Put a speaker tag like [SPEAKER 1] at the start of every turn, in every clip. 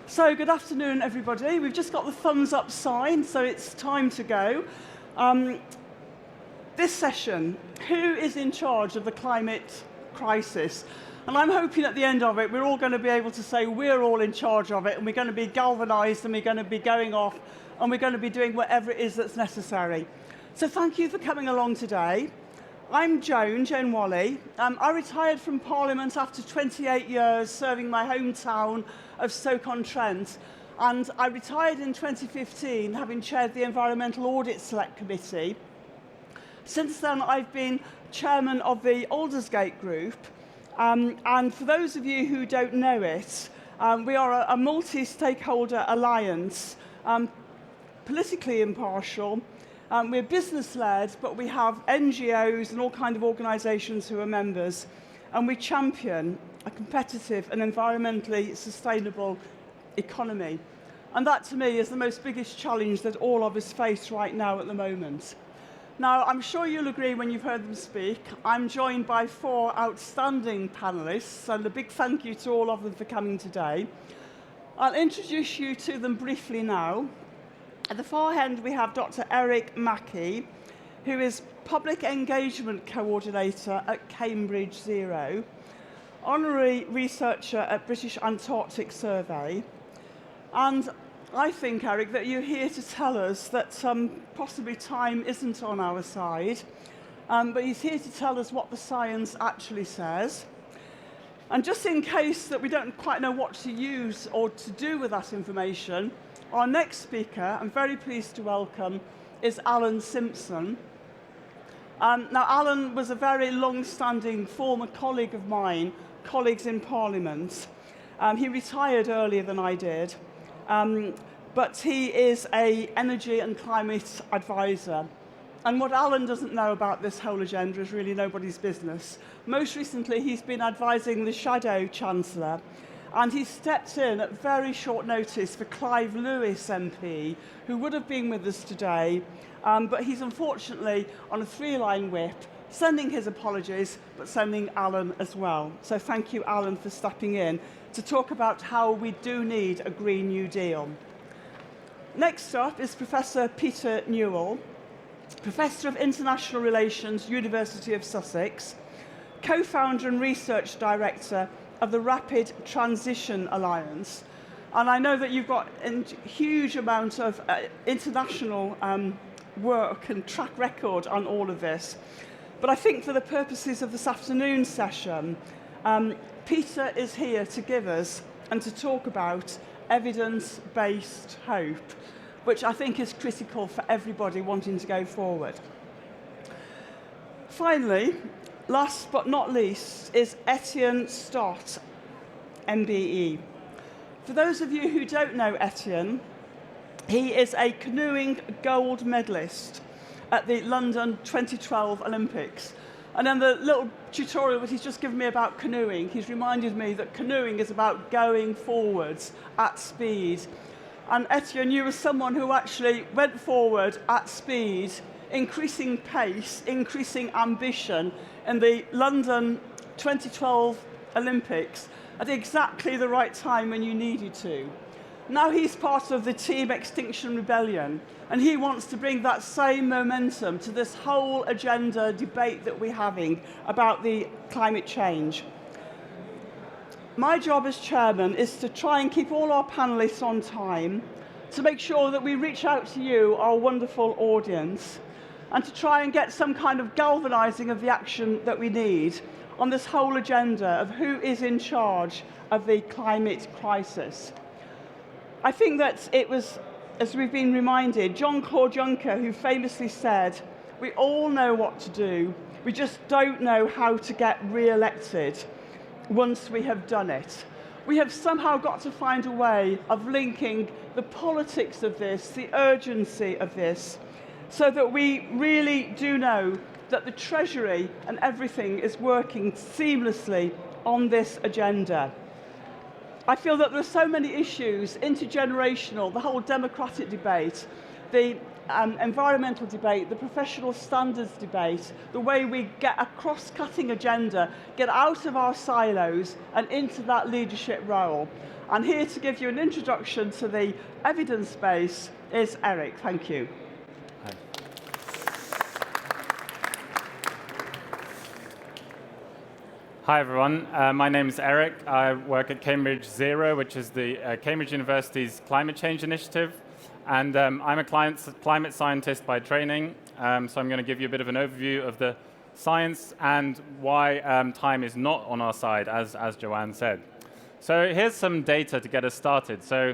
[SPEAKER 1] So good afternoon, everybody. We've just got the thumbs up sign, so it's time to go. This session, who is in charge of the climate crisis? And I'm hoping at the end of it, we're all going to be able to say we're all in charge of it, and we're going to be galvanized, and we're going to be going off, and we're going to be doing whatever it is that's necessary. So thank you for coming along today. I'm Joan Wally. I retired from Parliament after 28 years serving my hometown of Stoke-on-Trent, and I retired in 2015 having chaired the Environmental Audit Select Committee. Since then I've been chairman of the Aldersgate Group, and for those of you who don't know it, we are a multi-stakeholder alliance, politically impartial. We're business-led, but we have NGOs and all kinds of organisations who are members, and we champion a competitive and environmentally sustainable economy. And that, to me, is the most biggest challenge that all of us face right now at the moment. Now, I'm sure you'll agree when you've heard them speak, I'm joined by 4 outstanding panellists, and a big thank you to all of them for coming today. I'll introduce you to them briefly now. At the far end, we have Dr. Eric Mackey, who is Public Engagement Coordinator at Cambridge Zero, Honorary Researcher at British Antarctic Survey, and I think, Eric, that you're here to tell us that possibly time isn't on our side, but he's here to tell us what the science actually says. And just in case that we don't quite know what to use or to do with that information, our next speaker, I'm very pleased to welcome, is Alan Simpson. Now, Alan was a very long-standing former colleague of mine, colleagues in Parliament. He retired earlier than I did, but he is an energy and climate advisor. And what Alan doesn't know about this whole agenda is really nobody's business. Most recently, he's been advising the Shadow Chancellor, and he stepped in at very short notice for Clive Lewis MP, who would have been with us today, but he's unfortunately on a 3-line whip, sending his apologies, but sending Alan as well. So thank you, Alan, for stepping in to talk about how we do need a Green New Deal. Next up is Professor Peter Newell, Professor of International Relations, University of Sussex, co-founder and research director of the Rapid Transition Alliance. And I know that you've got a huge amount of international work and track record on all of this. But I think for the purposes of this afternoon's session, Peter is here to give us and to talk about evidence-based hope, which I think is critical for everybody wanting to go forward. Finally, last but not least, is Etienne Stott, MBE. For those of you who don't know Etienne, he is a canoeing gold medalist at the London 2012 Olympics. And in the little tutorial that he's just given me about canoeing, he's reminded me that canoeing is about going forwards at speed. And Etienne, you were someone who actually went forward at speed, increasing pace, increasing ambition in the London 2012 Olympics at exactly the right time when you needed to. Now he's part of the Team Extinction Rebellion, and he wants to bring that same momentum to this whole agenda debate that we're having about the climate change. My job as chairman is to try and keep all our panellists on time, to make sure that we reach out to you, our wonderful audience, and to try and get some kind of galvanizing of the action that we need on this whole agenda of who is in charge of the climate crisis. I think that it was, as we've been reminded, Jean-Claude Juncker who famously said, "We all know what to do, we just don't know how to get re-elected once we have done it." We have somehow got to find a way of linking the politics of this, the urgency of this, so that we really do know that the Treasury and everything is working seamlessly on this agenda. I feel that there are so many issues, intergenerational, the whole democratic debate, the environmental debate, the professional standards debate, the way we get a cross-cutting agenda, get out of our silos and into that leadership role. And here to give you an introduction to the evidence base is Eric. Thank you.
[SPEAKER 2] Hi. Hi everyone, my name is Eric. I work at Cambridge Zero, which is the Cambridge University's climate change initiative. And I'm a climate scientist by training, so I'm going to give you a bit of an overview of the science and why time is not on our side, as Joanne said. So here's some data to get us started. So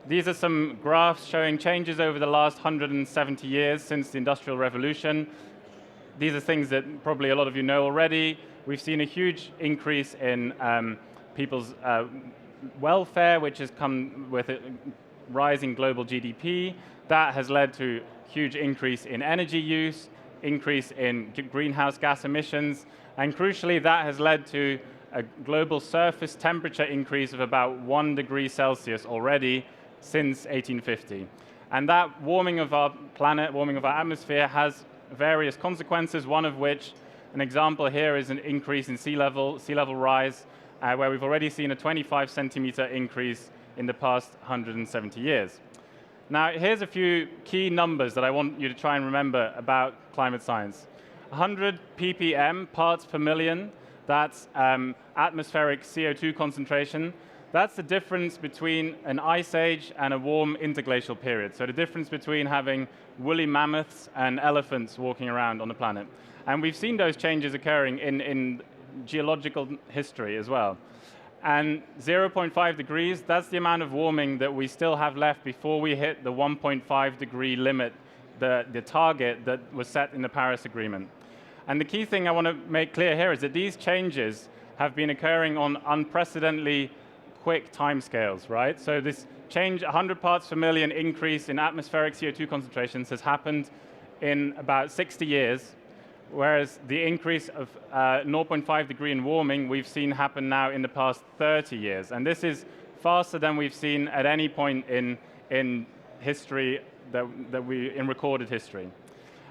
[SPEAKER 2] these are some graphs showing changes over the last 170 years since the Industrial Revolution. These are things that probably a lot of you know already. We've seen a huge increase in people's welfare, which has come with a rising global GDP. That has led to huge increase in energy use, increase in greenhouse gas emissions, and crucially, that has led to a global surface temperature increase of about 1 degree Celsius already since 1850. And that warming of our planet, warming of our atmosphere, has various consequences, one of which, an example here, is an increase in sea level rise, where we've already seen a 25 centimeter increase in the past 170 years. Now, here's a few key numbers that I want you to try and remember about climate science. 100 ppm, parts per million, that's atmospheric CO2 concentration. That's the difference between an ice age and a warm interglacial period. So the difference between having woolly mammoths and elephants walking around on the planet. And we've seen those changes occurring in geological history as well. And 0.5 degrees, that's the amount of warming that we still have left before we hit the 1.5 degree limit, the target that was set in the Paris Agreement. And the key thing I want to make clear here is that these changes have been occurring on unprecedentedly quick timescales, right? So this change, 100 parts per million increase in atmospheric CO2 concentrations has happened in about 60 years, whereas the increase of 0.5 degree in warming we've seen happen now in the past 30 years. And this is faster than we've seen at any point in history, in recorded history.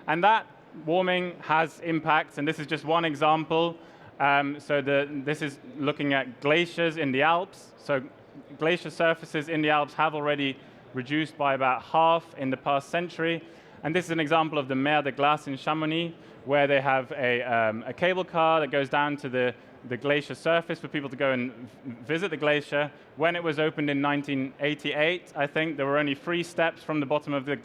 [SPEAKER 2] And that warming has impacts, and this is just one example. This is looking at glaciers in the Alps. So glacier surfaces in the Alps have already reduced by about half in the past century. And this is an example of the Mer de Glace in Chamonix, where they have a cable car that goes down to the glacier surface for people to go and visit the glacier. When it was opened in 1988, I think, there were only 3 steps from the bottom of the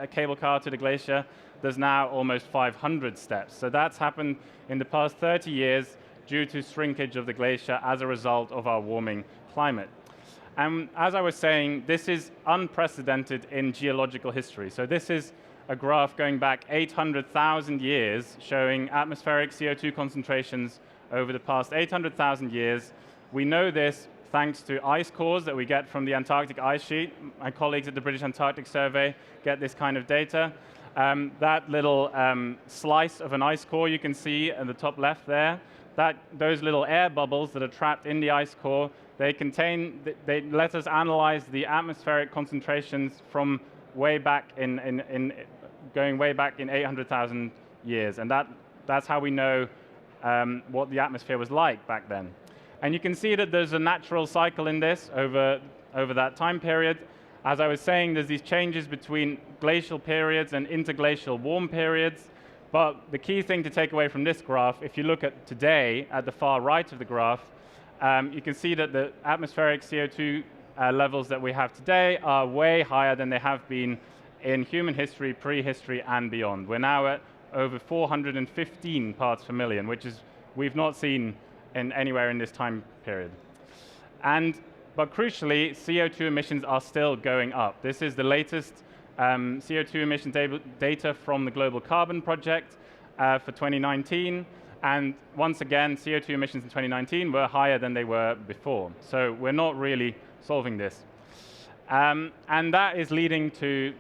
[SPEAKER 2] cable car to the glacier. There's now almost 500 steps. So that's happened in the past 30 years due to shrinkage of the glacier as a result of our warming climate. And as I was saying, this is unprecedented in geological history. So this is a graph going back 800,000 years showing atmospheric CO2 concentrations over the past 800,000 years. We know this thanks to ice cores that we get from the Antarctic ice sheet. My colleagues at the British Antarctic Survey get this kind of data. That little slice of an ice core you can see at the top left there, those little air bubbles that are trapped in the ice core, they let us analyze the atmospheric concentrations from way back going way back in 800,000 years. And that's how we know what the atmosphere was like back then. And you can see that there's a natural cycle in this over that time period. As I was saying, there's these changes between glacial periods and interglacial warm periods. But the key thing to take away from this graph, if you look at today, at the far right of the graph, you can see that the atmospheric CO2 levels that we have today are way higher than they have been in human history, prehistory, and beyond. We're now at over 415 parts per million, which is we've not seen anywhere in this time period. But crucially, CO2 emissions are still going up. This is the latest CO2 emission data from the Global Carbon Project for 2019. And once again, CO2 emissions in 2019 were higher than they were before. So we're not really solving this. And that is leading to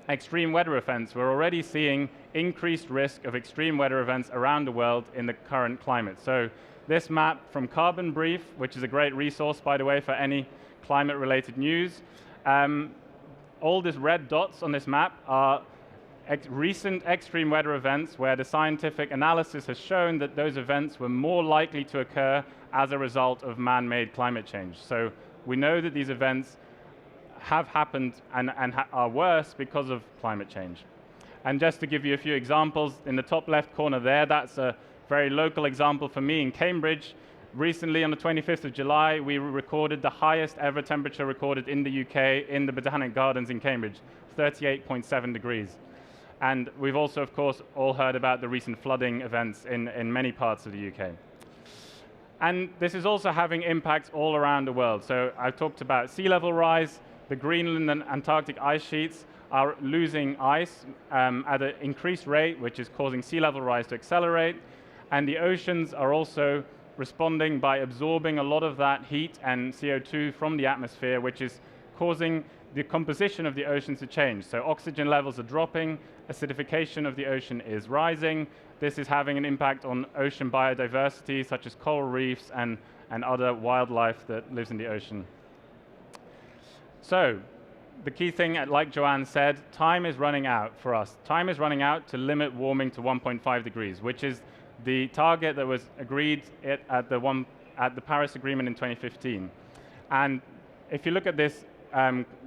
[SPEAKER 2] extreme weather events. We're already seeing increased risk of extreme weather events around the world in the current climate. So this map from Carbon Brief, which is a great resource, by the way, for any climate-related news. All these red dots on this map are recent extreme weather events where the scientific analysis has shown that those events were more likely to occur as a result of man-made climate change. So We know that these events have happened and are worse because of climate change. And just to give you a few examples, in the top left corner there, that's a very local example for me in Cambridge. Recently, on the 25th of July, we recorded the highest ever temperature recorded in the UK in the Botanic Gardens in Cambridge, 38.7 degrees. And we've also, of course, all heard about the recent flooding events in many parts of the UK. And this is also having impacts all around the world. So I've talked about sea level rise. The Greenland and Antarctic ice sheets are losing ice at an increased rate, which is causing sea level rise to accelerate. And the oceans are also responding by absorbing a lot of that heat and CO2 from the atmosphere, which is causing the composition of the oceans to change. So oxygen levels are dropping, acidification of the ocean is rising. This is having an impact on ocean biodiversity, such as coral reefs and other wildlife that lives in the ocean. So the key thing, like Joanne said, time is running out for us. Time is running out to limit warming to 1.5 degrees, which is the target that was agreed at the Paris Agreement in 2015. And if you look at this,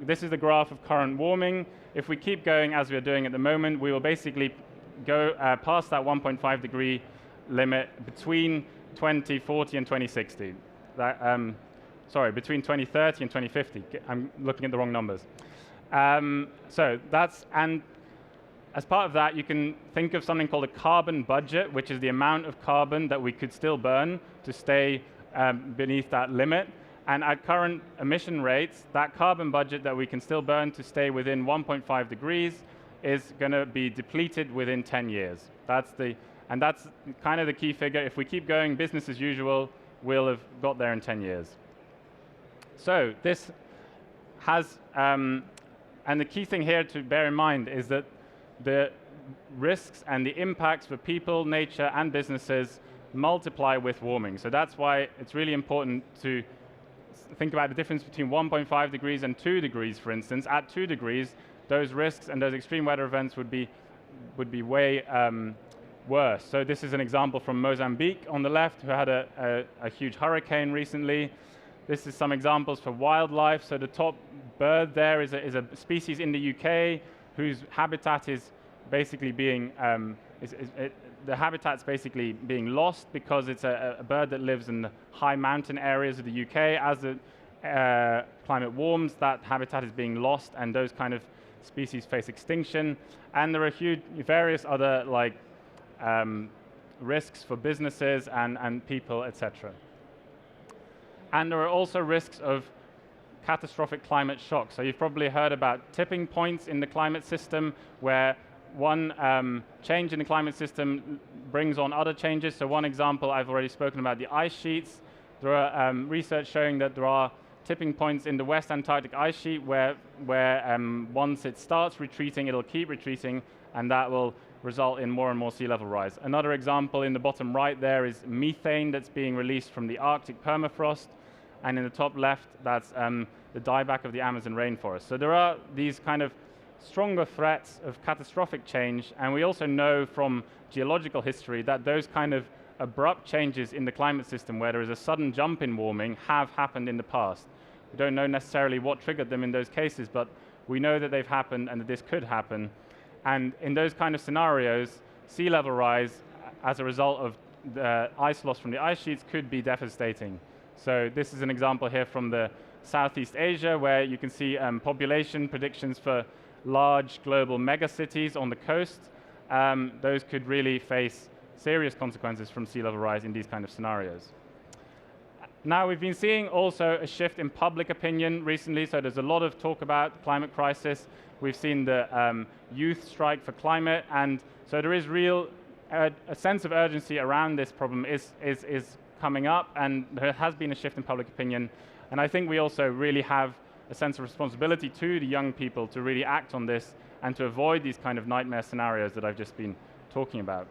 [SPEAKER 2] this is the graph of current warming. If we keep going as we're doing at the moment, we will basically go past that 1.5 degree limit between 2040 and 2060. Sorry, between 2030 and 2050. I'm looking at the wrong numbers. So that's, and as part of that, you can think of something called a carbon budget, which is the amount of carbon that we could still burn to stay beneath that limit. And at current emission rates, that carbon budget that we can still burn to stay within 1.5 degrees is going to be depleted within 10 years. And that's kind of the key figure. If we keep going business as usual, we'll have got there in 10 years. So this has, and the key thing here to bear in mind is that the risks and the impacts for people, nature, and businesses multiply with warming. So that's why it's really important to think about the difference between 1.5 degrees and 2 degrees, for instance. At 2 degrees, those risks and those extreme weather events would be way worse. So this is an example from Mozambique on the left, who had a huge hurricane recently. This is some examples for wildlife. So the top bird there is a species in the UK whose habitat is basically being the habitat's basically being lost because it's a bird that lives in the high mountain areas of the UK. As the climate warms, that habitat is being lost, and those kind of species face extinction. And there are various other risks for businesses and people, etc. And there are also risks of catastrophic climate shock. So you've probably heard about tipping points in the climate system, where one change in the climate system brings on other changes. So one example, I've already spoken about the ice sheets. There are research showing that there are tipping points in the West Antarctic ice sheet where once it starts retreating, it'll keep retreating, and that will result in more and more sea level rise. Another example in the bottom right there is methane that's being released from the Arctic permafrost. And in the top left, that's the dieback of the Amazon rainforest. So there are these kind of stronger threats of catastrophic change, and we also know from geological history that those kind of abrupt changes in the climate system, where there is a sudden jump in warming, have happened in the past. We don't know necessarily what triggered them in those cases, but we know that they've happened and that this could happen. And in those kind of scenarios, sea level rise as a result of the ice loss from the ice sheets could be devastating. So this is an example here from the Southeast Asia, where you can see population predictions for large global megacities on the coast. Those could really face serious consequences from sea level rise in these kind of scenarios. Now, we've been seeing also a shift in public opinion recently, so there's a lot of talk about climate crisis. We've seen the youth strike for climate, and so there is a sense of urgency around this problem is coming up, and there has been a shift in public opinion. And I think we also really have a sense of responsibility to the young people to really act on this and to avoid these kind of nightmare scenarios that I've just been talking about.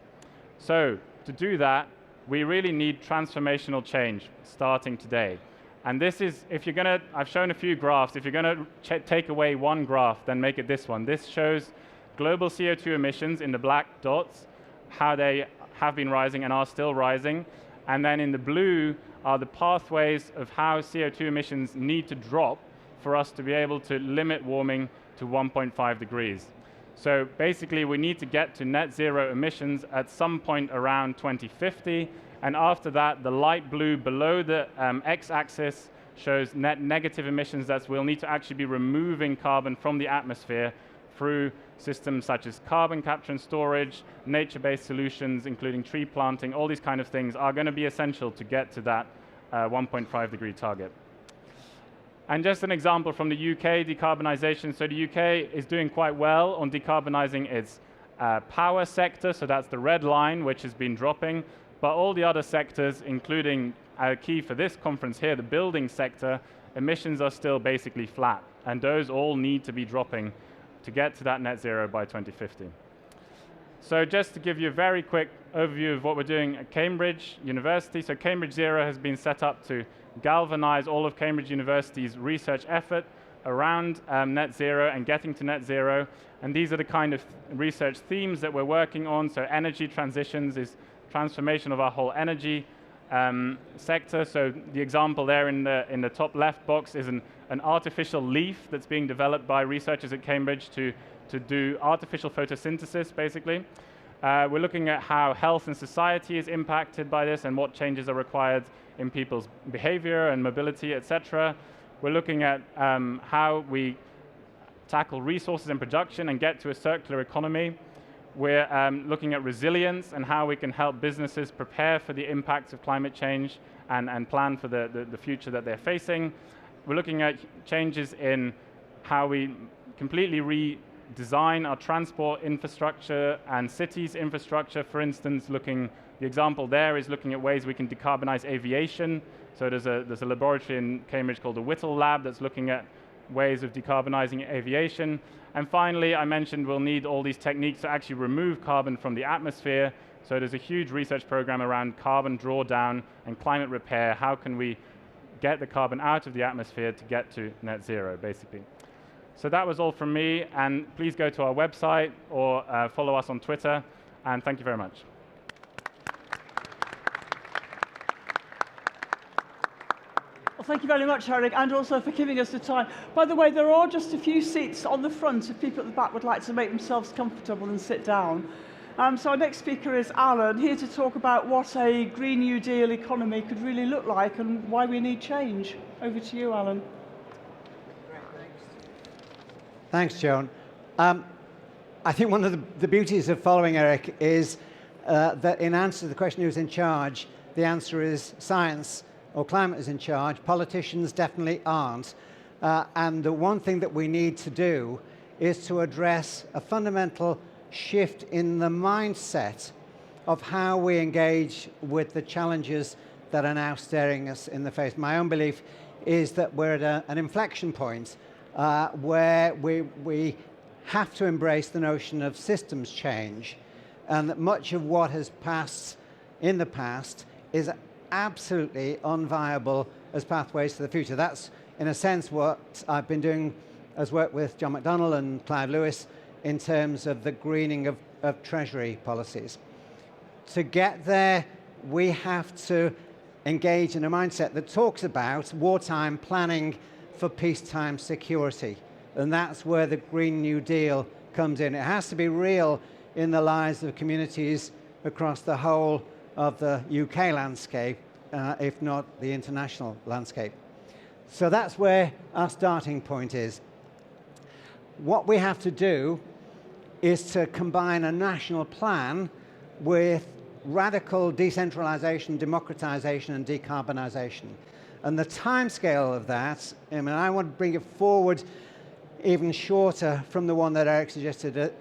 [SPEAKER 2] So to do that, we really need transformational change starting today. And this is, if you're going to, I've shown a few graphs. If you're going to take away one graph, then make it this one. This shows global CO2 emissions in the black dots, how they have been rising and are still rising. And then in the blue are the pathways of how CO2 emissions need to drop for us to be able to limit warming to 1.5 degrees. So basically, we need to get to net zero emissions at some point around 2050. And after that, the light blue below the x-axis shows net negative emissions. We'll need to actually be removing carbon from the atmosphere through systems such as carbon capture and storage, nature-based solutions, including tree planting. All these kind of things are going to be essential to get to that 1.5 degree target. And just an example from the UK decarbonisation. So the UK is doing quite well on decarbonising its power sector, so that's the red line, which has been dropping. But all the other sectors, including key for this conference here, the building sector, emissions are still basically flat. And those all need to be dropping to get to that net zero by 2050. So just to give you a very quick overview of what we're doing at Cambridge University. So Cambridge Zero has been set up to galvanize all of Cambridge University's research effort around net zero and getting to net zero. And these are the kind of research themes that we're working on. So energy transitions is transformation of our whole energy sector. So the example there in the top left box is an artificial leaf that's being developed by researchers at Cambridge to do artificial photosynthesis, basically. We're looking at how health and society is impacted by this and what changes are required in people's behavior and mobility, etc. We're looking at how we tackle resources and production and get to a circular economy. We're looking at resilience and how we can help businesses prepare for the impacts of climate change and plan for the future that they're facing. We're looking at changes in how we completely redesign our transport infrastructure and cities infrastructure. For instance, the example there is looking at ways we can decarbonize aviation. So there's a laboratory in Cambridge called the Whittle Lab that's looking at ways of decarbonizing aviation. And finally, I mentioned we'll need all these techniques to actually remove carbon from the atmosphere. So there's a huge research program around carbon drawdown and climate repair. How can we get the carbon out of the atmosphere to get to net zero, basically. So that was all from me, and please go to our website or follow us on Twitter, and thank you very much.
[SPEAKER 1] Well, thank you very much, Eric, and also for giving us the time. By the way, there are just a few seats on the front if people at the back would like to make themselves comfortable and sit down. So our next speaker is Alan, here to talk about what a Green New Deal economy could really look like and why we need change. Over to you, Alan.
[SPEAKER 3] Great, thanks, Joan. I think one of the beauties of following Eric is that in answer to the question who's in charge, the answer is science or climate is in charge. Politicians definitely aren't. And the one thing that we need to do is to address a fundamental shift in the mindset of how we engage with the challenges that are now staring us in the face. My own belief is that we're at an inflection point where we have to embrace the notion of systems change, and that much of what has passed in the past is absolutely unviable as pathways to the future. That's, in a sense, what I've been doing as work with John McDonnell and Clive Lewis in terms of the greening of Treasury policies. To get there, we have to engage in a mindset that talks about wartime planning for peacetime security. And that's where the Green New Deal comes in. It has to be real in the lives of communities across the whole of the UK landscape, if not the international landscape. So that's where our starting point is. What we have to do is to combine a national plan with radical decentralization, democratization, and decarbonization. And the timescale of that, I want to bring it forward even shorter from the one that Eric suggested.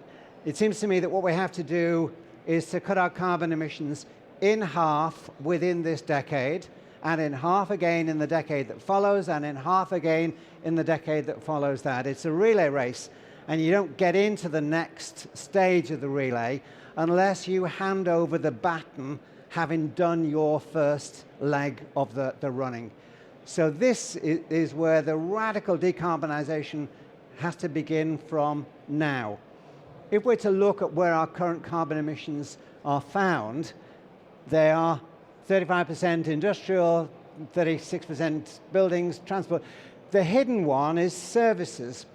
[SPEAKER 3] It seems to me that what we have to do is to cut our carbon emissions in half within this decade, and in half again in the decade that follows, and in half again in the decade that follows that. It's a relay race, and you don't get into the next stage of the relay unless you hand over the baton having done your first leg of the running. So this is where the radical decarbonization has to begin from now. If we're to look at where our current carbon emissions are found, they are 35% industrial, 36% buildings, transport. The hidden one is services,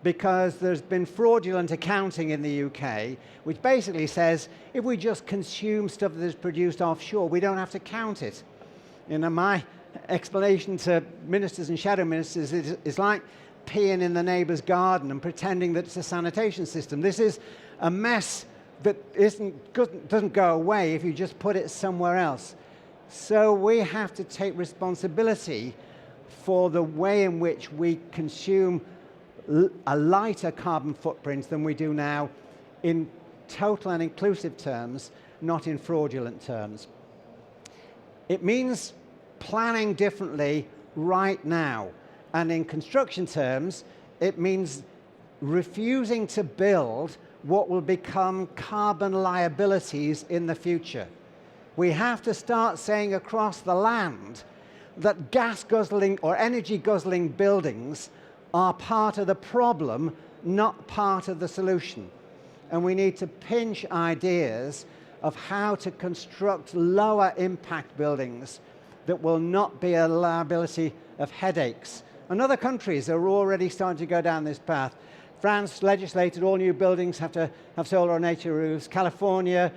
[SPEAKER 3] because there's been fraudulent accounting in the UK, which basically says if we just consume stuff that is produced offshore, we don't have to count it. You know, my explanation to ministers and shadow ministers is like peeing in the neighbour's garden and pretending that it's a sanitation system. This is a mess that doesn't go away if you just put it somewhere else. So we have to take responsibility for the way in which we consume a lighter carbon footprint than we do now in total and inclusive terms, not in fraudulent terms. It means planning differently right now. And in construction terms, it means refusing to build what will become carbon liabilities in the future. We have to start saying across the land that gas-guzzling or energy-guzzling buildings are part of the problem, not part of the solution. And we need to pinch ideas of how to construct lower impact buildings that will not be a liability of headaches. And other countries are already starting to go down this path. France legislated all new buildings have to have solar or nature roofs. California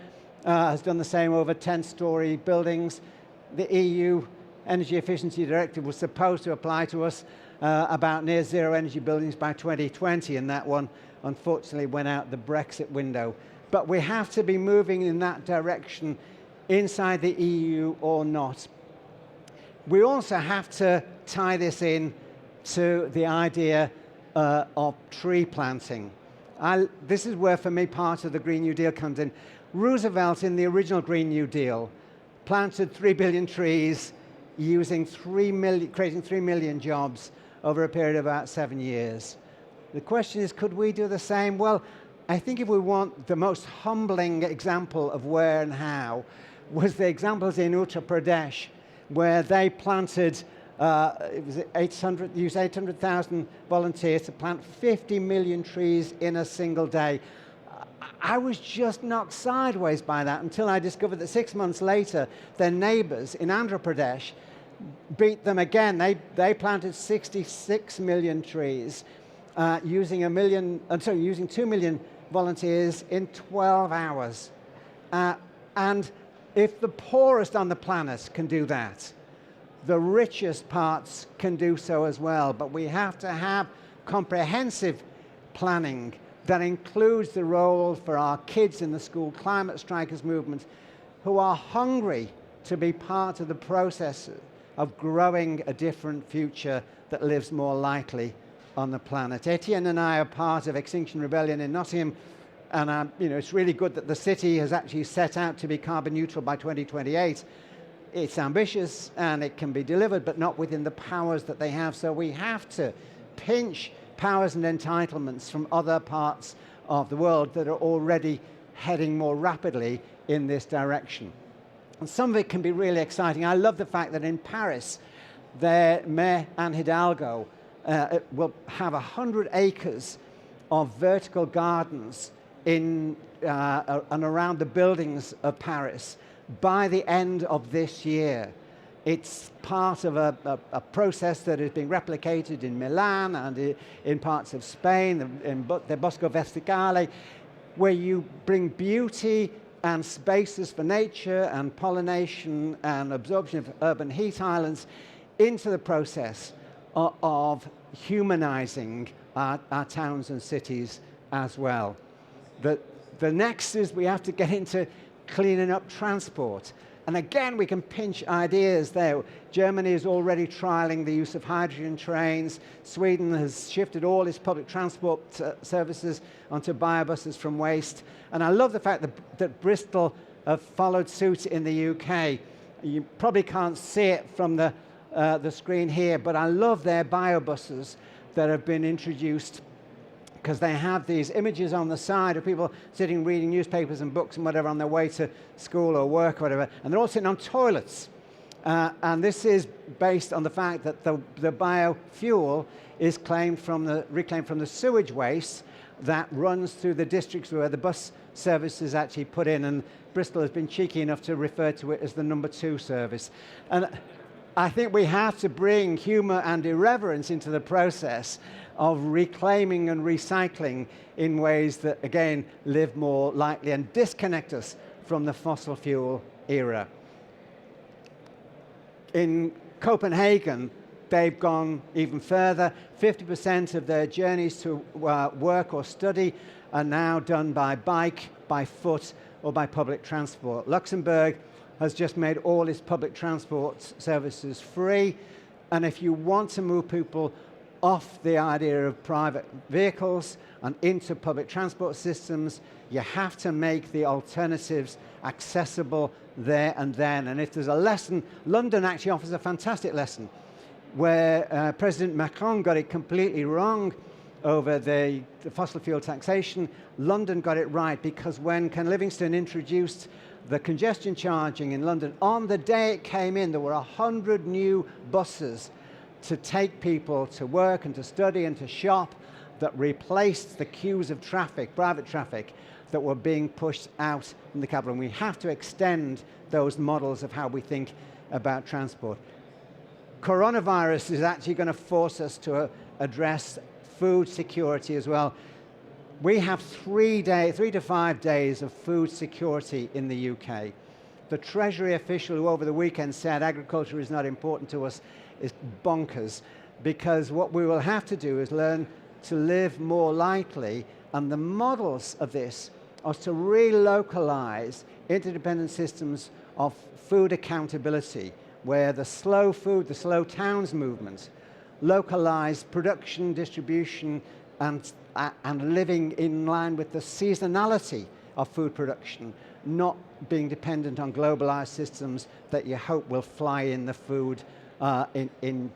[SPEAKER 3] has done the same over 10-story buildings. The EU Energy Efficiency Directive was supposed to apply to us about near zero energy buildings by 2020, and that one unfortunately went out the Brexit window. But we have to be moving in that direction inside the EU or not. We also have to tie this in to the idea of tree planting. This is where, for me, part of the Green New Deal comes in. Roosevelt, in the original Green New Deal, planted 3 billion trees, creating 3 million jobs over a period of about 7 years. The question is, could we do the same? Well, I think if we want the most humbling example of where and how, was the examples in Uttar Pradesh, where they planted, used 800,000 volunteers to plant 50 million trees in a single day. I was just knocked sideways by that until I discovered that 6 months later, their neighbors in Andhra Pradesh beat them again. They planted 66 million trees using 2 million volunteers in 12 hours. And if the poorest on the planet can do that, the richest parts can do so as well. But we have to have comprehensive planning that includes the role for our kids in the school climate strikers movement, who are hungry to be part of the process of growing a different future that lives more lightly on the planet. Etienne and I are part of Extinction Rebellion in Nottingham, and it's really good that the city has actually set out to be carbon neutral by 2028. It's ambitious and it can be delivered, but not within the powers that they have. So we have to pinch powers and entitlements from other parts of the world that are already heading more rapidly in this direction. And some of it can be really exciting. I love the fact that in Paris, their Mayor Anne Hidalgo will have 100 acres of vertical gardens in and around the buildings of Paris by the end of this year. It's part of a process that is being replicated in Milan and in parts of Spain, in the Bosco Verticale, where you bring beauty and spaces for nature and pollination and absorption of urban heat islands into the process of humanizing our towns and cities as well. The next is we have to get into cleaning up transport. And again, we can pinch ideas there. Germany is already trialing the use of hydrogen trains. Sweden has shifted all its public transport services onto biobuses from waste. And I love the fact that Bristol have followed suit in the UK. You probably can't see it from the screen here, but I love their biobuses that have been introduced, because they have these images on the side of people sitting reading newspapers and books and whatever on their way to school or work or whatever, and they're all sitting on toilets. And this is based on the fact that the biofuel is reclaimed from the sewage waste that runs through the districts where the bus service is actually put in, and Bristol has been cheeky enough to refer to it as the number 2 service. And I think we have to bring humour and irreverence into the process of reclaiming and recycling in ways that, again, live more lightly and disconnect us from the fossil fuel era. In Copenhagen, they've gone even further. 50% of their journeys to work or study are now done by bike, by foot, or by public transport. Luxembourg has just made all its public transport services free. And if you want to move people off the idea of private vehicles and into public transport systems, you have to make the alternatives accessible there and then. And if there's a lesson, London actually offers a fantastic lesson where President Macron got it completely wrong over the fossil fuel taxation. London got it right, because when Ken Livingstone introduced the congestion charging in London, on the day it came in, there were 100 new buses to take people to work and to study and to shop that replaced the queues of traffic, private traffic, that were being pushed out from the capital. And we have to extend those models of how we think about transport. Coronavirus is actually going to force us to address food security as well. We have 3 to 5 days of food security in the UK. The Treasury official who over the weekend said agriculture is not important to us is bonkers, because what we will have to do is learn to live more lightly, and the models of this are to relocalize interdependent systems of food accountability, where the slow food, the slow towns movement, localize production, distribution, and living in line with the seasonality of food production, not being dependent on globalized systems that you hope will fly in the food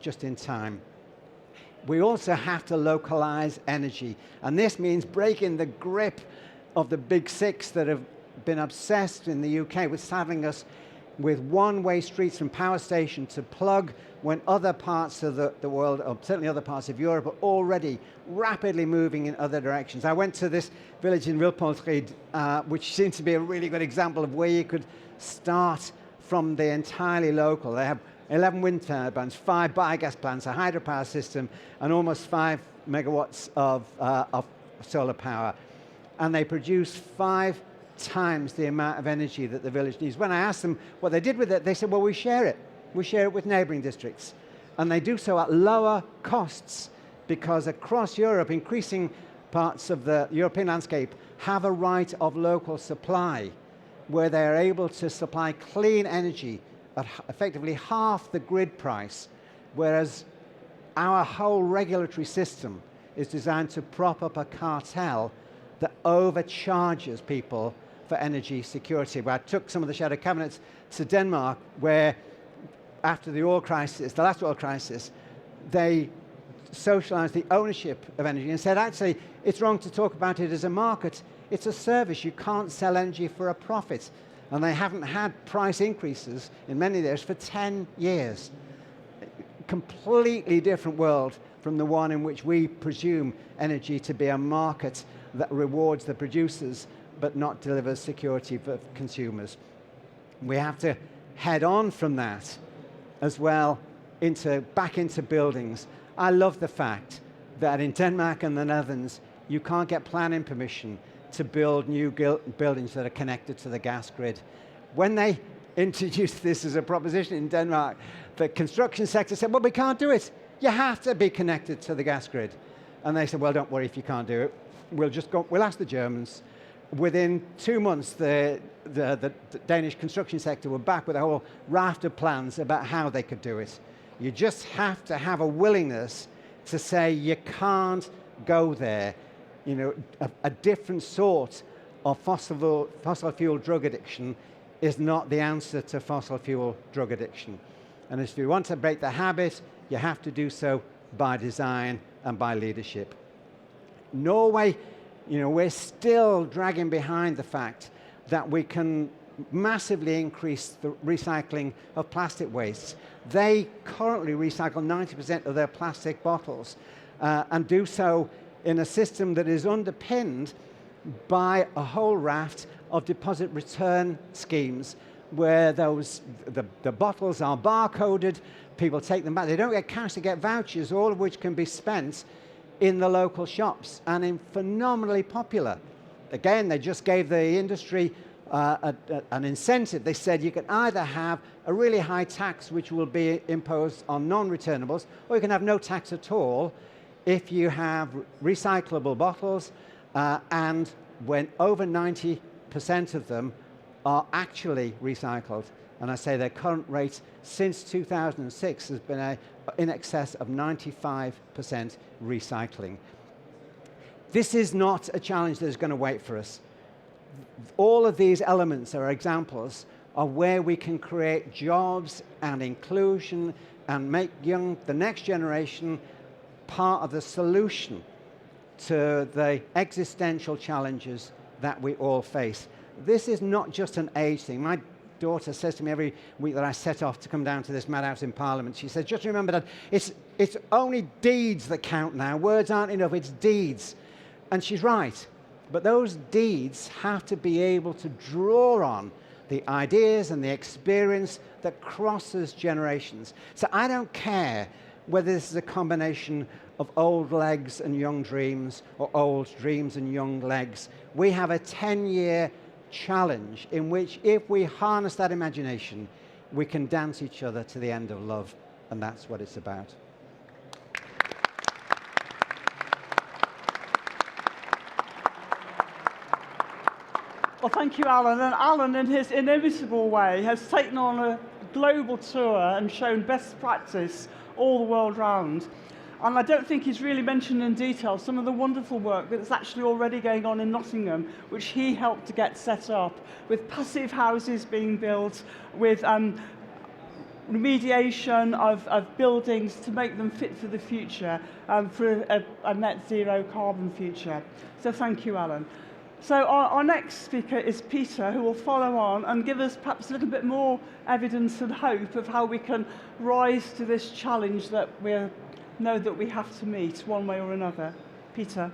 [SPEAKER 3] just in time. We also have to localize energy, and this means breaking the grip of the big six that have been obsessed in the UK with saddling us with one-way streets from power station to plug, when other parts of the world, or certainly other parts of Europe, are already rapidly moving in other directions. I went to this village in Villeponsride, which seems to be a really good example of where you could start from the entirely local. They have 11 wind turbines, 5 biogas plants, a hydropower system, and almost 5 megawatts of solar power. And they produce 5 times the amount of energy that the village needs. When I asked them what they did with it, they said, well, we share it. We share it with neighboring districts. And they do so at lower costs, because across Europe, increasing parts of the European landscape have a right of local supply, where they are able to supply clean energy at effectively half the grid price, whereas our whole regulatory system is designed to prop up a cartel that overcharges people for energy security. Where I took some of the shadow cabinets to Denmark, where after the oil crisis, the last oil crisis, they socialized the ownership of energy and said, actually, it's wrong to talk about it as a market. It's a service. You can't sell energy for a profit. And they haven't had price increases in many areas for 10 years. Completely different world from the one in which we presume energy to be a market that rewards the producers but not delivers security for consumers. We have to head on from that as well back into buildings. I love the fact that in Denmark and the Netherlands, you can't get planning permission to build new buildings that are connected to the gas grid. When they introduced this as a proposition in Denmark, the construction sector said, well, we can't do it. You have to be connected to the gas grid. And they said, well, don't worry if you can't do it. We'll ask the Germans. Within 2 months, the Danish construction sector were back with a whole raft of plans about how they could do it. You just have to have a willingness to say you can't go there. You know, a different sort of fossil fuel drug addiction is not the answer to fossil fuel drug addiction. And if you want to break the habit, you have to do so by design and by leadership. Norway, you know, we're still dragging behind the fact that we can massively increase the recycling of plastic waste. They currently recycle 90% of their plastic bottles and do so in a system that is underpinned by a whole raft of deposit return schemes where the bottles are barcoded, people take them back. They don't get cash, they get vouchers, all of which can be spent in the local shops and in phenomenally popular. Again, they just gave the industry an incentive. They said you can either have a really high tax which will be imposed on non-returnables, or you can have no tax at all if you have recyclable bottles, and when over 90% of them are actually recycled. And I say their current rate since 2006 has been in excess of 95% recycling. This is not a challenge that is going to wait for us. All of these elements are examples of where we can create jobs and inclusion and make the next generation part of the solution to the existential challenges that we all face. This is not just an age thing. My daughter says to me every week that I set off to come down to this madhouse in Parliament, she says, just remember that it's only deeds that count now. Words aren't enough, it's deeds. And she's right. But those deeds have to be able to draw on the ideas and the experience that crosses generations. So I don't care whether this is a combination of old legs and young dreams or old dreams and young legs. We have a 10-year challenge in which if we harness that imagination, we can dance each other to the end of love, and that's what it's about.
[SPEAKER 1] Well, thank you, Alan. And Alan, in his inimitable way, has taken on a global tour and shown best practice all the world round. And I don't think he's really mentioned in detail some of the wonderful work that's actually already going on in Nottingham, which he helped to get set up, with passive houses being built, with remediation of buildings to make them fit for the future, for a net zero carbon future. So thank you, Alan. So our next speaker is Peter, who will follow on and give us perhaps a little bit more evidence and hope of how we can rise to this challenge that we know that we have to meet one way or another. Peter.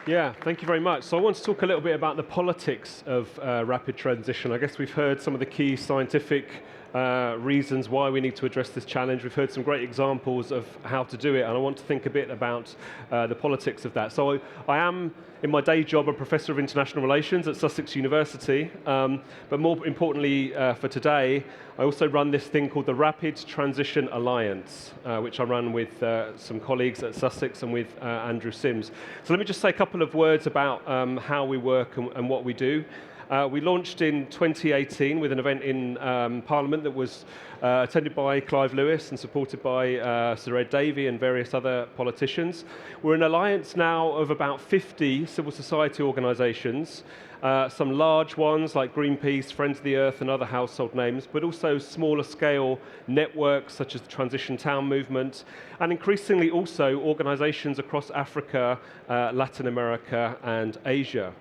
[SPEAKER 4] Yeah, thank you very much. So I want to talk a little bit about the politics of rapid transition. I guess we've heard some of the key scientific reasons why we need to address this challenge. We've heard some great examples of how to do it, and I want to think a bit about the politics of that. So I am, in my day job, a Professor of International Relations at Sussex University, but more importantly for today, I also run this thing called the Rapid Transition Alliance, which I run with some colleagues at Sussex and with Andrew Sims. So let me just say a couple of words about how we work and what we do. We launched in 2018 with an event in Parliament that was attended by Clive Lewis and supported by Sir Ed Davey and various other politicians. We're an alliance now of about 50 civil society organisations, some large ones like Greenpeace, Friends of the Earth and other household names, but also smaller scale networks such as the Transition Town Movement, and increasingly also organisations across Africa, Latin America and Asia.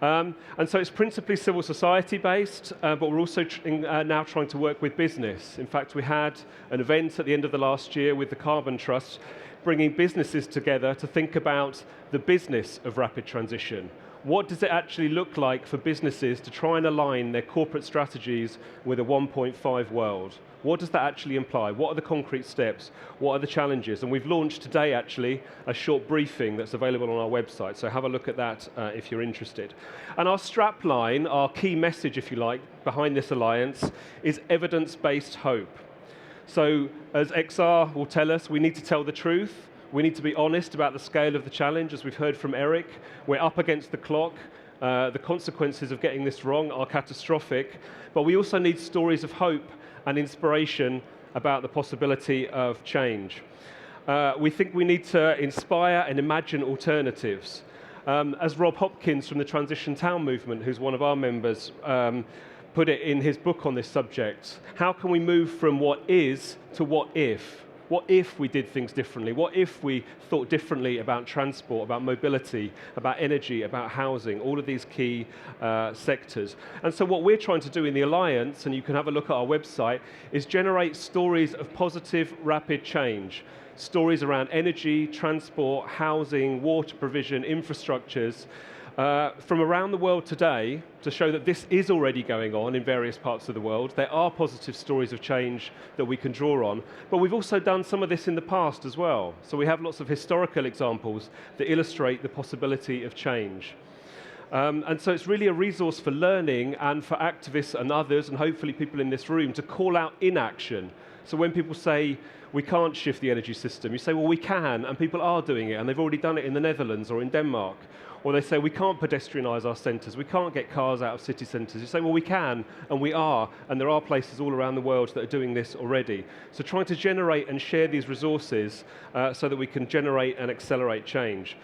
[SPEAKER 4] And so it's principally civil society based, but we're also now trying to work with business. In fact, we had an event at the end of the last year with the Carbon Trust, bringing businesses together to think about the business of rapid transition. What does it actually look like for businesses to try and align their corporate strategies with a 1.5 world? What does that actually imply? What are the concrete steps? What are the challenges? And we've launched today, actually, a short briefing that's available on our website. So have a look at that if you're interested. And our strapline, our key message, if you like, behind this alliance is evidence-based hope. So as XR will tell us, we need to tell the truth. We need to be honest about the scale of the challenge, as we've heard from Eric. We're up against the clock. The consequences of getting this wrong are catastrophic. But we also need stories of hope and inspiration about the possibility of change. We think we need to inspire and imagine alternatives. As Rob Hopkins from the Transition Town Movement, who's one of our members, put it in his book on this subject, how can we move from what is to what if? What if we did things differently? What if we thought differently about transport, about mobility, about energy, about housing, all of these key sectors? And so what we're trying to do in the Alliance, and you can have a look at our website, is generate stories of positive, rapid change. Stories around energy, transport, housing, water provision, infrastructures, from around the world today to show that this is already going on in various parts of the world. There are positive stories of change that we can draw on, but we've also done some of this in the past as well. So we have lots of historical examples that illustrate the possibility of change. And so it's really a resource for learning and for activists and others, and hopefully people in this room, to call out inaction. So when people say, we can't shift the energy system, you say, well, we can, and people are doing it, and they've already done it in the Netherlands or in Denmark. Or they say, we can't pedestrianise our centres, we can't get cars out of city centres. You say, well, we can, and we are, and there are places all around the world that are doing this already. So trying to generate and share these resources so that we can generate and accelerate change.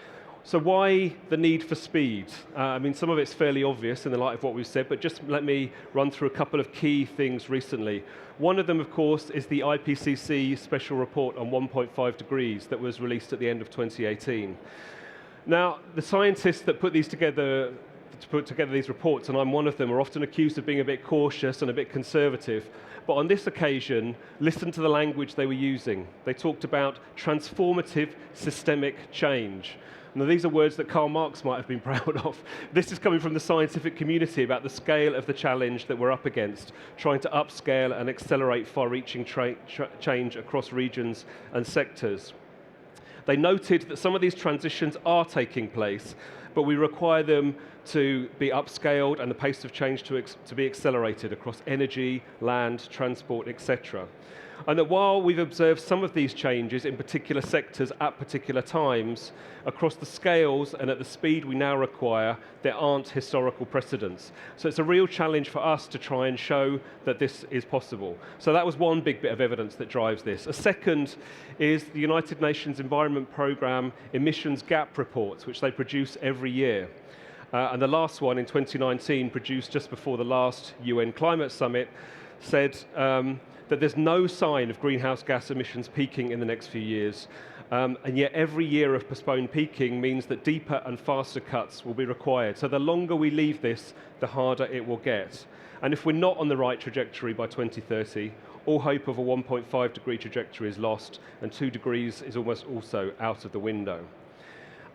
[SPEAKER 4] So why the need for speed? I mean, some of it's fairly obvious in the light of what we've said, but just let me run through a couple of key things recently. One of them, of course, is the IPCC special report on 1.5 degrees that was released at the end of 2018. Now, the scientists that put these together, these reports, and I'm one of them, are often accused of being a bit cautious and a bit conservative. But on this occasion, listen to the language they were using. They talked about transformative systemic change. Now, these are words that Karl Marx might have been proud of. This is coming from the scientific community about the scale of the challenge that we're up against, trying to upscale and accelerate far-reaching change across regions and sectors. They noted that some of these transitions are taking place, but we require them to be upscaled and the pace of change to be accelerated across energy, land, transport, etc. And that while we've observed some of these changes in particular sectors at particular times, across the scales and at the speed we now require, there aren't historical precedents. So it's a real challenge for us to try and show that this is possible. So that was one big bit of evidence that drives this. A second is the United Nations Environment Programme emissions gap reports, which they produce every year. And the last one in 2019, produced just before the last UN Climate Summit, said that there's no sign of greenhouse gas emissions peaking in the next few years. And yet every year of postponed peaking means that deeper and faster cuts will be required. So the longer we leave this, the harder it will get. And if we're not on the right trajectory by 2030, all hope of a 1.5 degree trajectory is lost, and 2 degrees is almost also out of the window.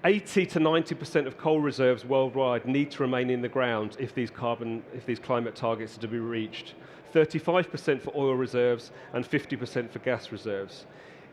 [SPEAKER 4] 80 to 90% of coal reserves worldwide need to remain in the ground if these climate targets are to be reached. 35% for oil reserves and 50% for gas reserves.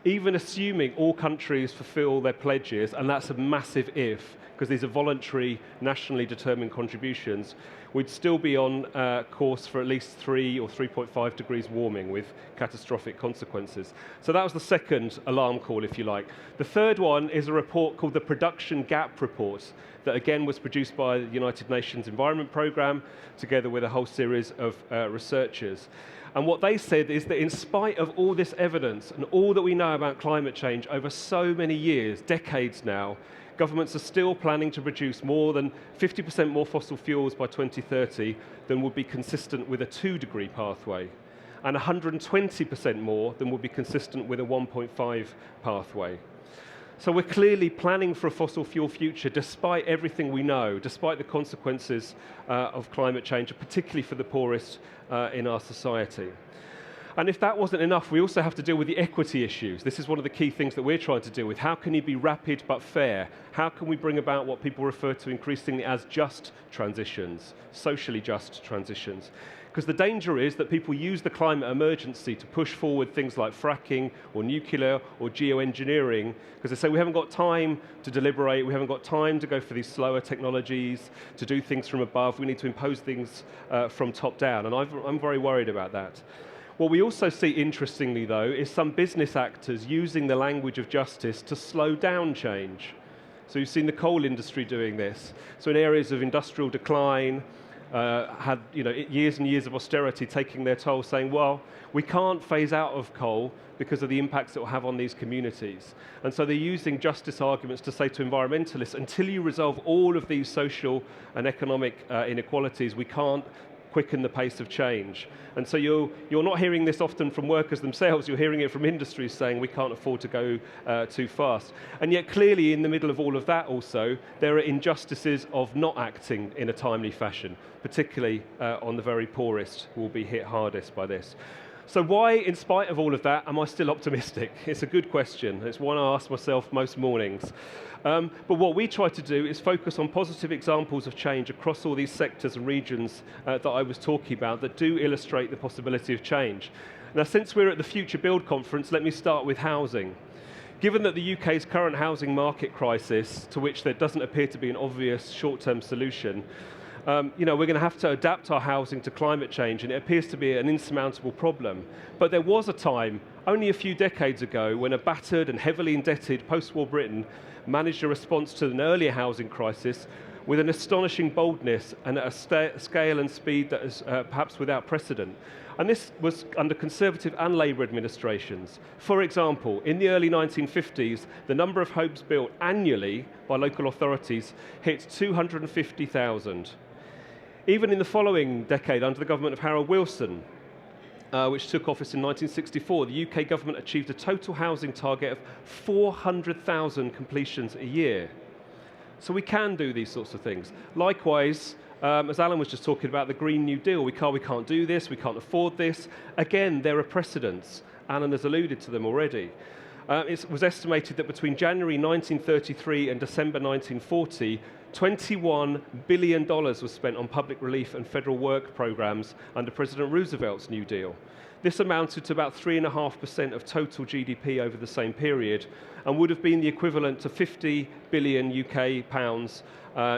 [SPEAKER 4] Even assuming all countries fulfill their pledges, and that's a massive if, because these are voluntary, nationally determined contributions, we'd still be on course for at least 3 or 3.5 degrees warming with catastrophic consequences. So that was the second alarm call, if you like. The third one is a report called the Production Gap Report that again was produced by the United Nations Environment Programme together with a whole series of researchers. And what they said is that in spite of all this evidence and all that we know about climate change over so many years, decades now, governments are still planning to produce more than 50% more fossil fuels by 2030 than would be consistent with a 2-degree pathway, and 120% more than would be consistent with a 1.5 pathway. So we're clearly planning for a fossil fuel future despite everything we know, despite the consequences of climate change, particularly for the poorest in our society. And if that wasn't enough, we also have to deal with the equity issues. This is one of the key things that we're trying to deal with. How can you be rapid but fair? How can we bring about what people refer to increasingly as just transitions, socially just transitions? Because the danger is that people use the climate emergency to push forward things like fracking or nuclear or geoengineering, because they say we haven't got time to deliberate, we haven't got time to go for these slower technologies, to do things from above, we need to impose things from top down, and I'm very worried about that. What we also see, interestingly though, is some business actors using the language of justice to slow down change. So you've seen the coal industry doing this. So in areas of industrial decline, had years and years of austerity taking their toll, saying, well, we can't phase out of coal because of the impacts it will have on these communities. And so they're using justice arguments to say to environmentalists, until you resolve all of these social and economic inequalities, we can't quicken the pace of change. And so you're not hearing this often from workers themselves, you're hearing it from industries saying we can't afford to go too fast. And yet clearly in the middle of all of that also, there are injustices of not acting in a timely fashion, particularly on the very poorest who will be hit hardest by this. So why, in spite of all of that, am I still optimistic? It's a good question. It's one I ask myself most mornings. But what we try to do is focus on positive examples of change across all these sectors and regions that I was talking about that do illustrate the possibility of change. Now, since we're at the Future Build conference, let me start with housing. Given that the UK's current housing market crisis, to which there doesn't appear to be an obvious short-term solution, we're going to have to adapt our housing to climate change, and it appears to be an insurmountable problem. But there was a time, only a few decades ago, when a battered and heavily indebted post-war Britain managed a response to an earlier housing crisis with an astonishing boldness and at a scale and speed that is perhaps without precedent. And this was under Conservative and Labour administrations. For example, in the early 1950s, the number of homes built annually by local authorities hit 250,000. Even in the following decade, under the government of Harold Wilson, which took office in 1964, the UK government achieved a total housing target of 400,000 completions a year. So we can do these sorts of things. Likewise, as Alan was just talking about the Green New Deal, we can't do this, we can't afford this. Again, there are precedents. Alan has alluded to them already. It was estimated that between January 1933 and December 1940, $21 billion was spent on public relief and federal work programs under President Roosevelt's New Deal. This amounted to about 3.5% of total GDP over the same period and would have been the equivalent to 50 billion UK pounds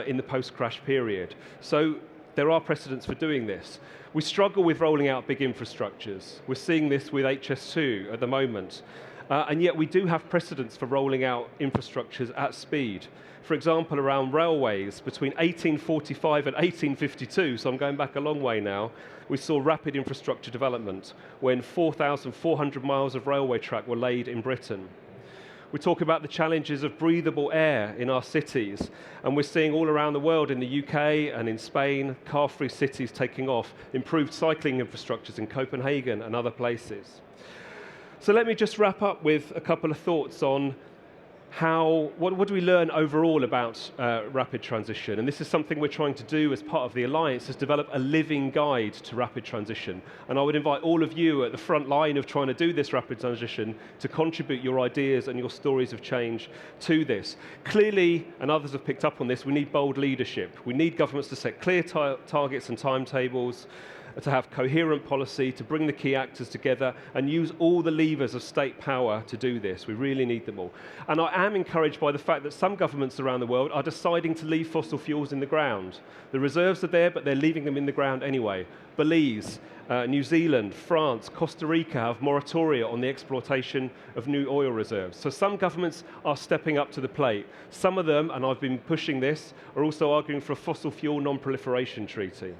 [SPEAKER 4] in the post-crash period. So there are precedents for doing this. We struggle with rolling out big infrastructures. We're seeing this with HS2 at the moment. And yet we do have precedents for rolling out infrastructures at speed. For example, around railways, between 1845 and 1852, so I'm going back a long way now, we saw rapid infrastructure development when 4,400 miles of railway track were laid in Britain. We talk about the challenges of breathable air in our cities, and we're seeing all around the world, in the UK and in Spain, car-free cities taking off, improved cycling infrastructures in Copenhagen and other places. So let me just wrap up with a couple of thoughts on what do we learn overall about rapid transition? And this is something we're trying to do as part of the Alliance, is develop a living guide to rapid transition. And I would invite all of you at the front line of trying to do this rapid transition to contribute your ideas and your stories of change to this. Clearly, and others have picked up on this, we need bold leadership. We need governments to set clear targets and timetables, to have coherent policy, to bring the key actors together and use all the levers of state power to do this. We really need them all. And I am encouraged by the fact that some governments around the world are deciding to leave fossil fuels in the ground. The reserves are there, but they're leaving them in the ground anyway. Belize, New Zealand, France, Costa Rica have moratoria on the exploitation of new oil reserves. So some governments are stepping up to the plate. Some of them, and I've been pushing this, are also arguing for a fossil fuel non-proliferation treaty.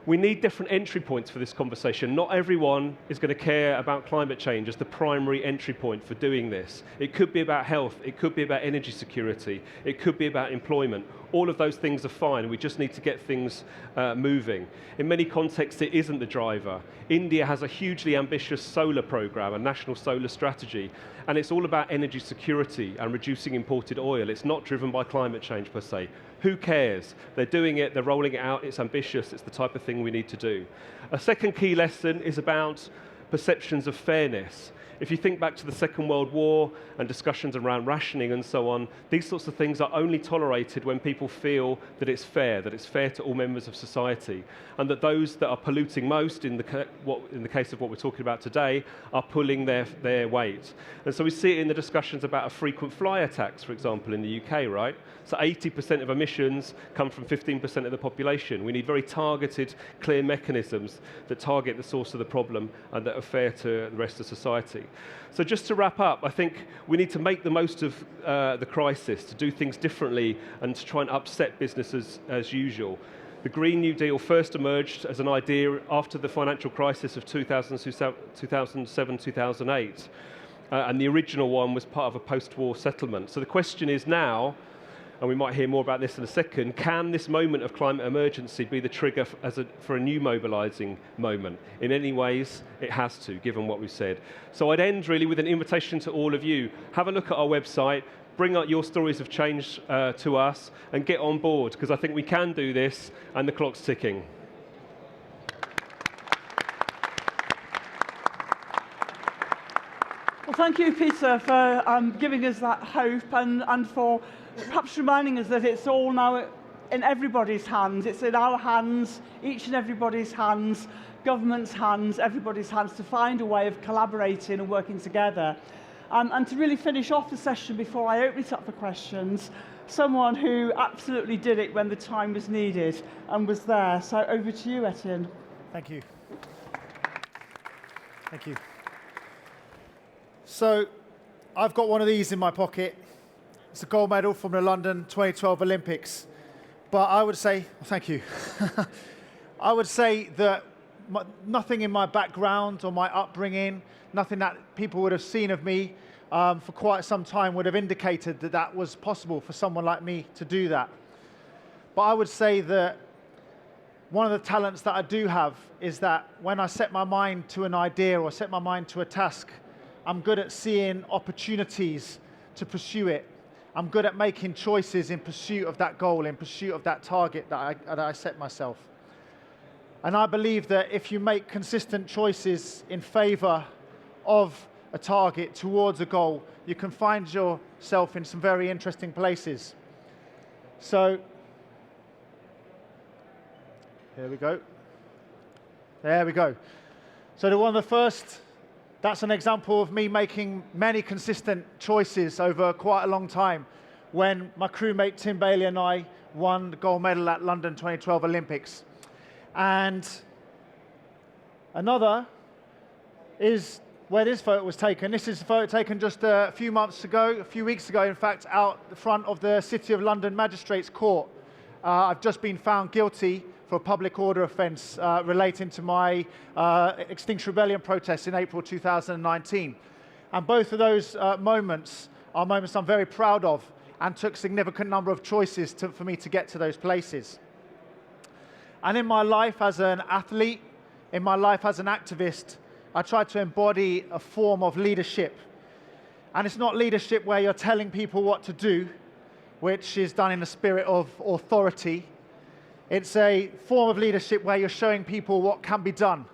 [SPEAKER 4] We need different entry points for this conversation. Not everyone is going to care about climate change as the primary entry point for doing this. It could be about health, it could be about energy security, it could be about employment. All of those things are fine. We just need to get things moving. In many contexts, it isn't the driver. India has a hugely ambitious solar program, a national solar strategy, and it's all about energy security and reducing imported oil. It's not driven by climate change per se. Who cares? They're doing it, they're rolling it out, it's ambitious, it's the type of thing we need to do. A second key lesson is about perceptions of fairness. If you think back to the Second World War and discussions around rationing and so on, these sorts of things are only tolerated when people feel that it's fair to all members of society, and that those that are polluting most, in the case of what we're talking about today, are pulling their weight. And so we see it in the discussions about a frequent flyer tax, for example, in the UK, right? So 80% of emissions come from 15% of the population. We need very targeted, clear mechanisms that target the source of the problem and that are fair to the rest of society. So just to wrap up, I think we need to make the most of the crisis, to do things differently and to try and upset businesses as usual. The Green New Deal first emerged as an idea after the financial crisis of 2007-2008. And the original one was part of a post-war settlement. So the question is now, and we might hear more about this in a second, can this moment of climate emergency be the trigger for a new mobilising moment? In any ways, it has to, given what we've said. So I'd end really with an invitation to all of you. Have a look at our website, bring up your stories of change to us, and get on board, because I think we can do this, and the clock's ticking.
[SPEAKER 1] Well, thank you, Peter, for giving us that hope and for perhaps reminding us that it's all now in everybody's hands. It's in our hands, each and everybody's hands, government's hands, everybody's hands, to find a way of collaborating and working together. And to really finish off the session before I open it up for questions, someone who absolutely did it when the time was needed and was there. So over to you, Etienne.
[SPEAKER 5] Thank you. Thank you. So I've got one of these in my pocket. It's a gold medal from the London 2012 Olympics. But I would say, thank you. I would say that nothing in my background or my upbringing, nothing that people would have seen of me for quite some time would have indicated that that was possible for someone like me to do that. But I would say that one of the talents that I do have is that when I set my mind to an idea or set my mind to a task, I'm good at seeing opportunities to pursue it. I'm good at making choices in pursuit of that goal, in pursuit of that target that I set myself. And I believe that if you make consistent choices in favor of a target towards a goal, you can find yourself in some very interesting places. So, here we go. There we go. So one of the first, that's an example of me making many consistent choices over quite a long time when my crewmate Tim Bailey and I won the gold medal at London 2012 Olympics. And another is where this photo was taken. This is a photo taken just a few weeks ago, in fact, out the front of the City of London Magistrates Court. I've just been found guilty for a public order offence relating to my Extinction Rebellion protests in April 2019. And both of those moments are moments I'm very proud of and took a significant number of choices for me to get to those places. And in my life as an athlete, in my life as an activist, I try to embody a form of leadership. And it's not leadership where you're telling people what to do, which is done in a spirit of authority. It's a form of leadership where you're showing people what can be done,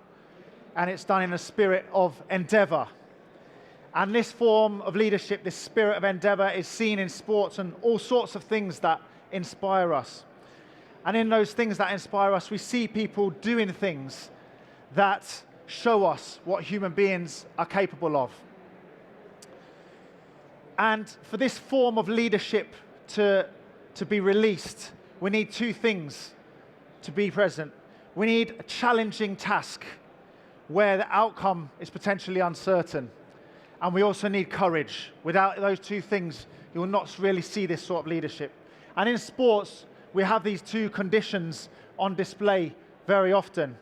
[SPEAKER 5] and it's done in a spirit of endeavor. And this form of leadership, this spirit of endeavor, is seen in sports and all sorts of things that inspire us. And in those things that inspire us, we see people doing things that show us what human beings are capable of. And for this form of leadership to be released, we need two things to be present. We need a challenging task where the outcome is potentially uncertain. And we also need courage. Without those two things, you will not really see this sort of leadership. And in sports, we have these two conditions on display very often.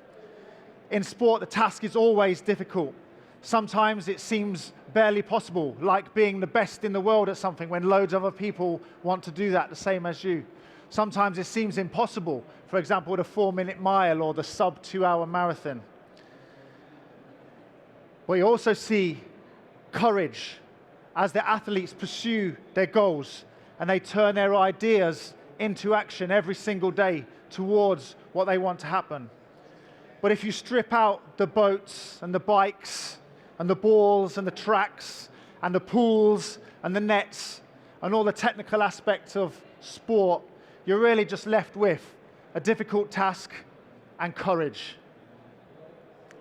[SPEAKER 5] In sport, the task is always difficult. Sometimes it seems barely possible, like being the best in the world at something when loads of other people want to do that the same as you. Sometimes it seems impossible, for example, the 4-minute mile or the sub 2-hour marathon. But you also see courage as the athletes pursue their goals and they turn their ideas into action every single day towards what they want to happen. But if you strip out the boats and the bikes and the balls and the tracks and the pools and the nets and all the technical aspects of sport, you're really just left with a difficult task and courage.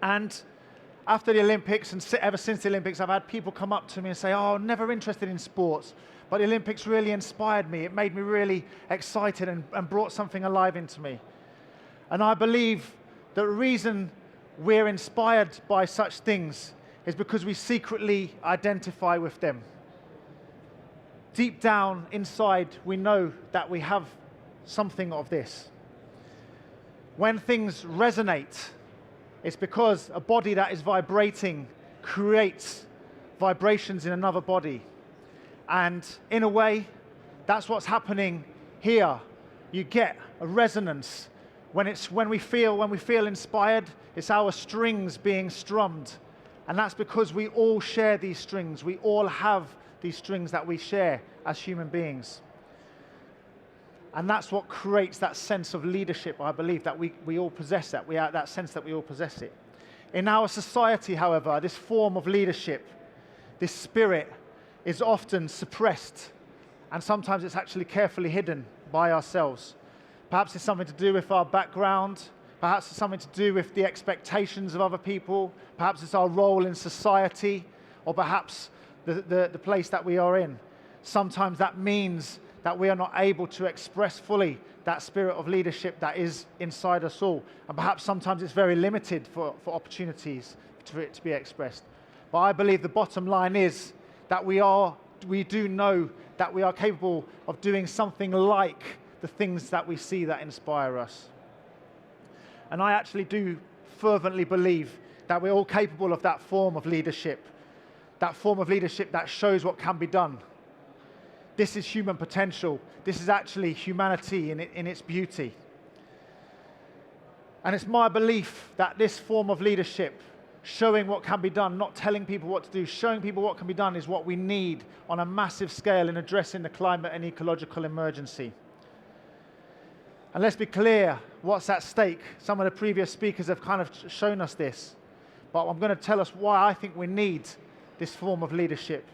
[SPEAKER 5] And after the Olympics, and ever since the Olympics, I've had people come up to me and say, oh, I'm never interested in sports, but the Olympics really inspired me. It made me really excited and brought something alive into me. And I believe the reason we're inspired by such things is because we secretly identify with them. Deep down inside, we know that we have something of this. When things resonate, it's because a body that is vibrating creates vibrations in another body. And in a way, that's what's happening here, you get a resonance. When we feel inspired, it's our strings being strummed. And that's because we all share these strings. We all have these strings that we share as human beings. And that's what creates that sense of leadership, I believe, that we all possess that. We have that sense that we all possess it. In our society, however, this form of leadership, this spirit, is often suppressed. And sometimes it's actually carefully hidden by ourselves. Perhaps it's something to do with our background. Perhaps it's something to do with the expectations of other people. Perhaps it's our role in society, or perhaps the place that we are in. Sometimes that means that we are not able to express fully that spirit of leadership that is inside us all. And perhaps sometimes it's very limited for opportunities for it to be expressed. But I believe the bottom line is that we do know that we are capable of doing something like the things that we see that inspire us. And I actually do fervently believe that we're all capable of that form of leadership that shows what can be done. This is human potential. This is actually humanity in its beauty. And it's my belief that this form of leadership, showing what can be done, not telling people what to do, showing people what can be done, is what we need on a massive scale in addressing the climate and ecological emergency. And let's be clear what's at stake. Some of the previous speakers have kind of shown us this. But I'm going to tell us why I think we need this form of leadership.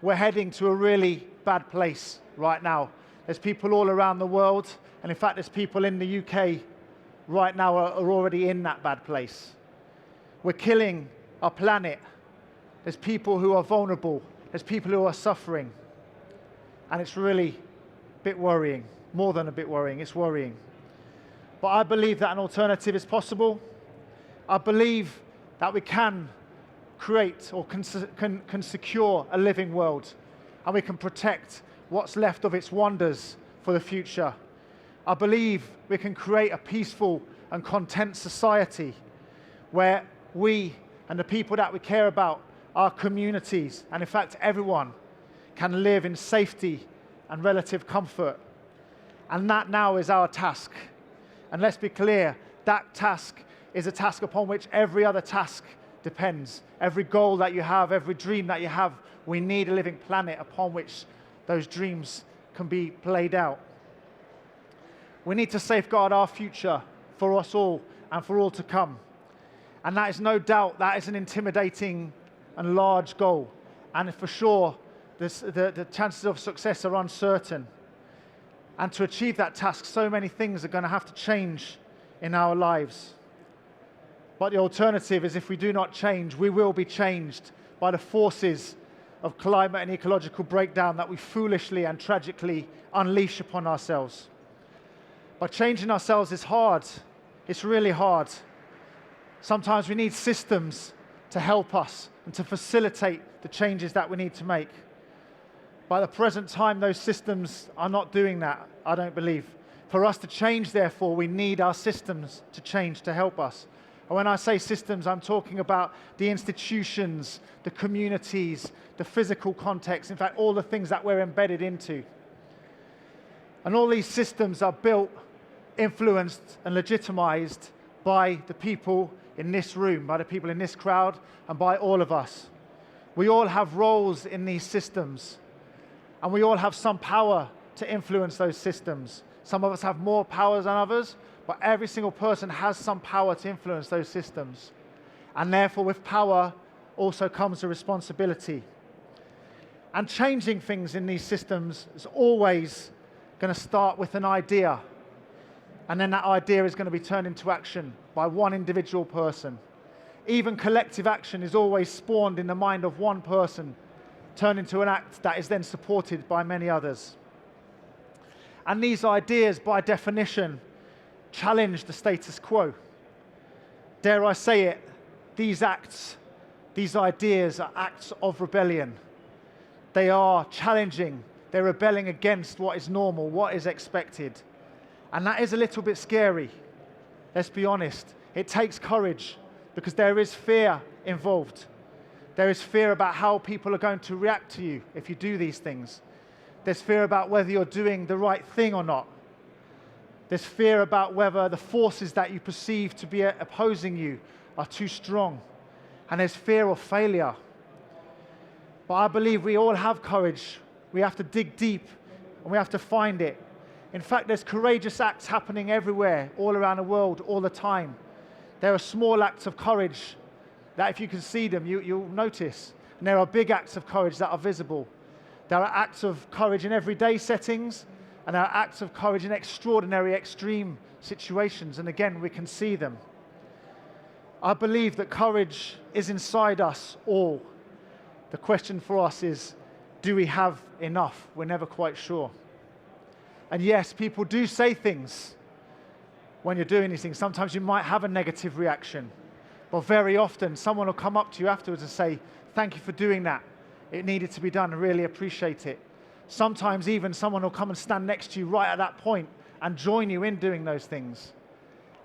[SPEAKER 5] We're heading to a really bad place right now. There's people all around the world, and in fact there's people in the UK right now are already in that bad place. We're killing our planet. There's people who are vulnerable. There's people who are suffering. And it's really a bit worrying. More than a bit worrying, it's worrying. But I believe that an alternative is possible. I believe that we can create or can secure a living world, and we can protect what's left of its wonders for the future. I believe we can create a peaceful and content society where we and the people that we care about, our communities, and in fact everyone, can live in safety and relative comfort. And that now is our task. And let's be clear, that task is a task upon which every other task depends. Every goal that you have, every dream that you have, we need a living planet upon which those dreams can be played out. We need to safeguard our future for us all and for all to come. And that is no doubt, that is an intimidating and large goal. And for sure, the chances of success are uncertain. And to achieve that task, so many things are going to have to change in our lives. But the alternative is, if we do not change, we will be changed by the forces of climate and ecological breakdown that we foolishly and tragically unleash upon ourselves. But changing ourselves is hard. It's really hard. Sometimes we need systems to help us and to facilitate the changes that we need to make. By the present time, those systems are not doing that, I don't believe. For us to change, therefore, we need our systems to change to help us. And when I say systems, I'm talking about the institutions, the communities, the physical context, in fact, all the things that we're embedded into. And all these systems are built, influenced, and legitimized by the people in this room, by the people in this crowd, and by all of us. We all have roles in these systems. And we all have some power to influence those systems. Some of us have more power than others, but every single person has some power to influence those systems. And therefore, with power also comes a responsibility. And changing things in these systems is always going to start with an idea. And then that idea is going to be turned into action by one individual person. Even collective action is always spawned in the mind of one person, turned into an act that is then supported by many others. And these ideas, by definition, challenge the status quo. Dare I say it, these acts, these ideas are acts of rebellion. They are challenging, they're rebelling against what is normal, what is expected. And that is a little bit scary, let's be honest. It takes courage, because there is fear involved. There is fear about how people are going to react to you if you do these things. There's fear about whether you're doing the right thing or not. There's fear about whether the forces that you perceive to be opposing you are too strong. And there's fear of failure. But I believe we all have courage. We have to dig deep and we have to find it. In fact, there's courageous acts happening everywhere, all around the world, all the time. There are small acts of courage that if you can see them, you'll notice. And there are big acts of courage that are visible. There are acts of courage in everyday settings, and there are acts of courage in extraordinary, extreme situations. And again, we can see them. I believe that courage is inside us all. The question for us is, do we have enough? We're never quite sure. And yes, people do say things when you're doing these things. Sometimes you might have a negative reaction. But very often, someone will come up to you afterwards and say, thank you for doing that. It needed to be done. I really appreciate it. Sometimes even someone will come and stand next to you right at that point and join you in doing those things.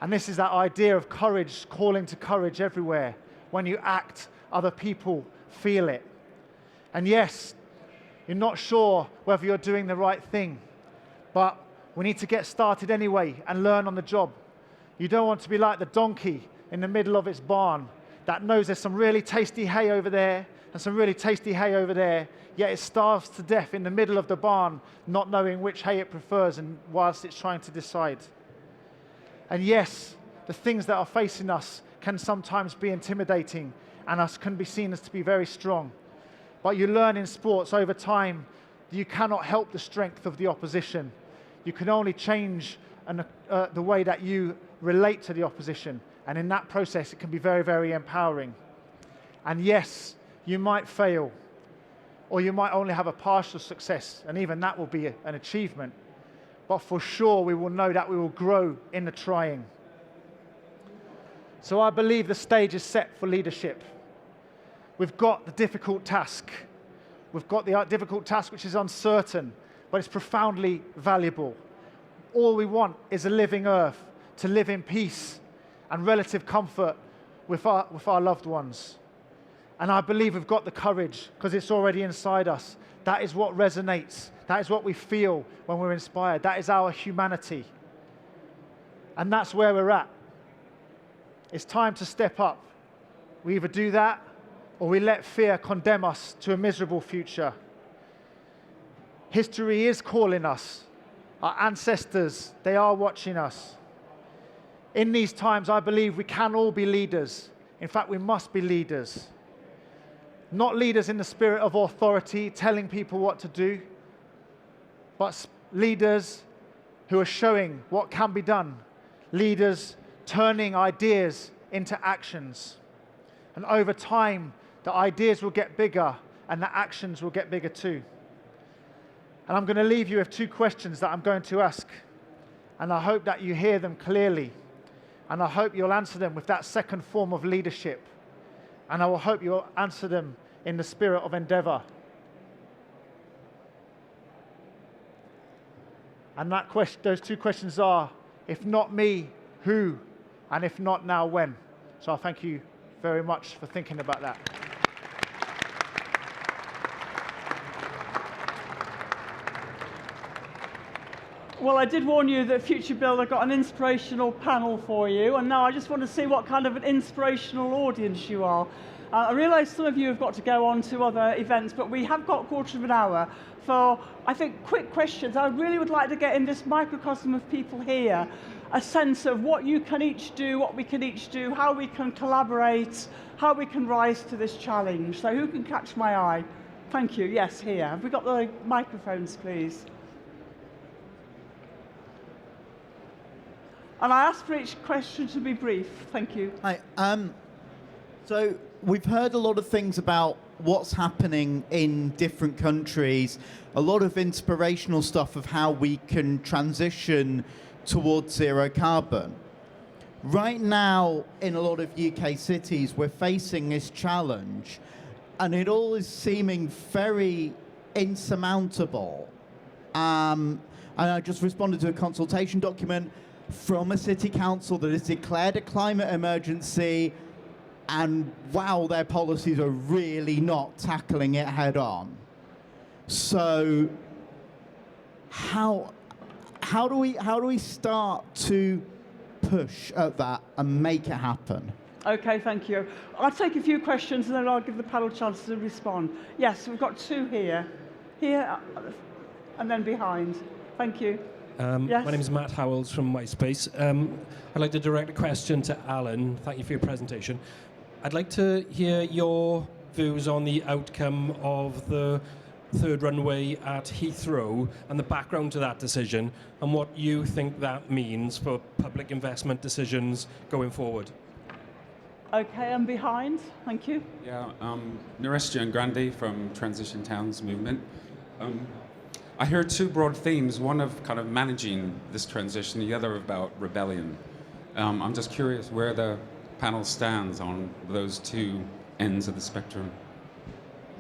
[SPEAKER 5] And this is that idea of courage, calling to courage everywhere. When you act, other people feel it. And yes, you're not sure whether you're doing the right thing, but we need to get started anyway and learn on the job. You don't want to be like the donkey in the middle of its barn that knows there's some really tasty hay over there and some really tasty hay over there, yet it starves to death in the middle of the barn, not knowing which hay it prefers and whilst it's trying to decide. And yes, the things that are facing us can sometimes be intimidating and us can be seen as to be very strong. But you learn in sports over time that you cannot help the strength of the opposition. You can only change the way that you relate to the opposition. And in that process, it can be very, very empowering. And yes, you might fail, or you might only have a partial success, and even that will be an achievement. But for sure, we will know that we will grow in the trying. So I believe the stage is set for leadership. We've got the difficult task. We've got the difficult task which is uncertain, but it's profoundly valuable. All we want is a living earth, to live in peace and relative comfort with our loved ones. And I believe we've got the courage because it's already inside us. That is what resonates. That is what we feel when we're inspired. That is our humanity. And that's where we're at. It's time to step up. We either do that or we let fear condemn us to a miserable future. History is calling us. Our ancestors, they are watching us. In these times, I believe we can all be leaders. In fact, we must be leaders. Not leaders in the spirit of authority, telling people what to do, but leaders who are showing what can be done. Leaders turning ideas into actions. And over time, the ideas will get bigger and the actions will get bigger too. And I'm going to leave you with two questions that I'm going to ask. And I hope that you hear them clearly. And I hope you'll answer them with that second form of leadership. And I will hope you'll answer them in the spirit of endeavor. And those two questions are, if not me, who? And if not now, when? So I thank you very much for thinking about that.
[SPEAKER 1] Well, I did warn you that Future Builder got an inspirational panel for you, and now I just want to see what kind of an inspirational audience you are. I realise some of you have got to go on to other events, but we have got a quarter of an hour for, I think, quick questions. I really would like to get in this microcosm of people here a sense of what you can each do, what we can each do, how we can collaborate, how we can rise to this challenge. So who can catch my eye? Thank you. Yes, here. Have we got the microphones, please? And I ask for each question to be brief. Thank you.
[SPEAKER 6] Hi. So we've heard a lot of things about what's happening in different countries, a lot of inspirational stuff of how we can transition towards zero carbon. Right now, in a lot of UK cities, we're facing this challenge, and it all is seeming very insurmountable. And I just responded to a consultation document from a city council that has declared a climate emergency, and wow, their policies are really not tackling it head on. So how do we start to push at that and make it happen?
[SPEAKER 1] Okay, thank you. I'll take a few questions and then I'll give the panel a chance to respond. Yes, we've got two here. Here, and then behind. Thank you. Yes?
[SPEAKER 7] My name is Matt Howells from MySpace. I'd like to direct a question to Alan. Thank you for your presentation. I'd like to hear your views on the outcome of the third runway at Heathrow and the background to that decision and what you think that means for public investment decisions going forward.
[SPEAKER 1] Okay, and behind. Thank you.
[SPEAKER 8] Yeah, Naresh Giangrandi from Transition Towns Movement. I heard two broad themes, one of kind of managing this transition, the other about rebellion. I'm just curious where the panel stands on those two ends of the spectrum.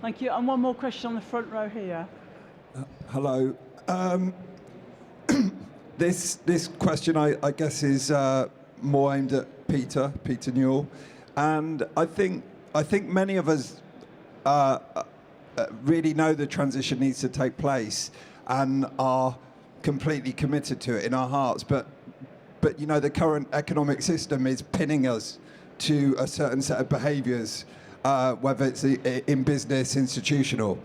[SPEAKER 1] Thank you. And one more question on the front row here.
[SPEAKER 9] Hello. This question, I guess, is more aimed at Peter Newell. And I think many of us really know the transition needs to take place and are completely committed to it in our hearts. But you know, the current economic system is pinning us to a certain set of behaviours, whether it's in business, institutional.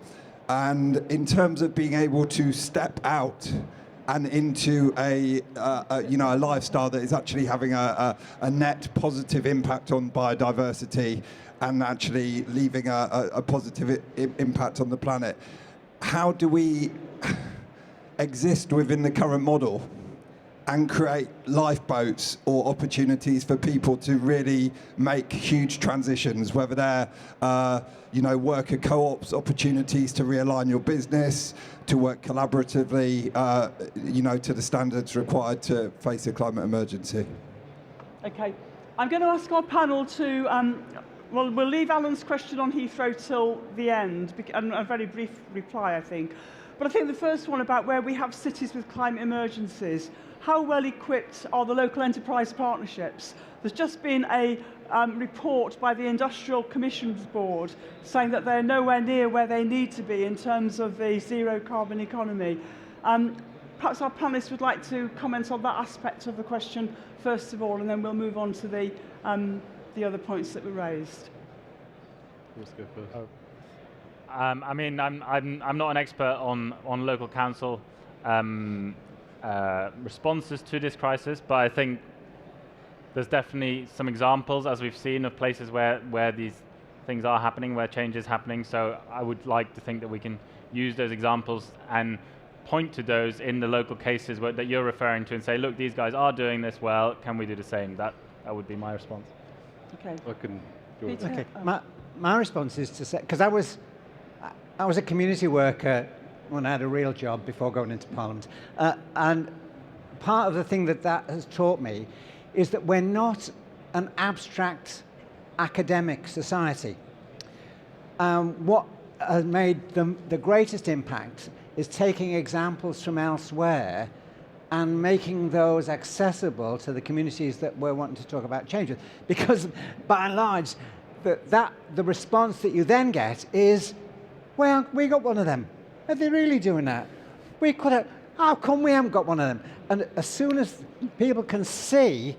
[SPEAKER 9] And in terms of being able to step out and into a lifestyle that is actually having a net positive impact on biodiversity and actually leaving a positive impact on the planet. How do we exist within the current model and create lifeboats or opportunities for people to really make huge transitions, whether they're worker co-ops, opportunities to realign your business, to work collaboratively, to the standards required to face a climate emergency?
[SPEAKER 1] Okay. I'm going to ask our panel to, we'll leave Alan's question on Heathrow till the end, and a very brief reply, I think. But I think the first one about where we have cities with climate emergencies, how well equipped are the local enterprise partnerships? There's just been a report by the Industrial Commissions Board saying that they're nowhere near where they need to be in terms of the zero carbon economy. Perhaps our panelists would like to comment on that aspect of the question first of all, and then we'll move on to the other points that were raised.
[SPEAKER 4] Let's go first.
[SPEAKER 2] I mean, I'm not an expert on local council responses to this crisis, but I think there's definitely some examples, as we've seen, of places where these things are happening, where change is happening. So I would like to think that we can use those examples and point to those in the local cases that you're referring to and say, look, these guys are doing this well, can we do the same? That would be my response.
[SPEAKER 1] Okay.
[SPEAKER 3] Peter? Okay. My response is to say, because I was a community worker when I had a real job before going into Parliament. And part of the thing that has taught me is that we're not an abstract academic society. What has made the greatest impact is taking examples from elsewhere and making those accessible to the communities that we're wanting to talk about change with. Because by and large, the response that you then get is, well, we got one of them. Are they really doing that? We could have, how come we haven't got one of them? And as soon as people can see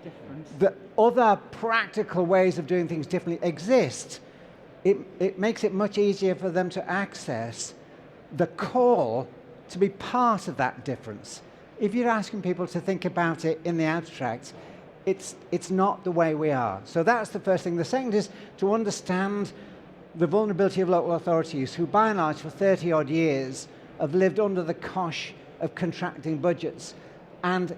[SPEAKER 3] that other practical ways of doing things differently exist, it makes it much easier for them to access the call to be part of that difference. If you're asking people to think about it in the abstract, it's not the way we are. So that's the first thing. The second is to understand the vulnerability of local authorities who, by and large, for 30-odd years, have lived under the cosh of contracting budgets and,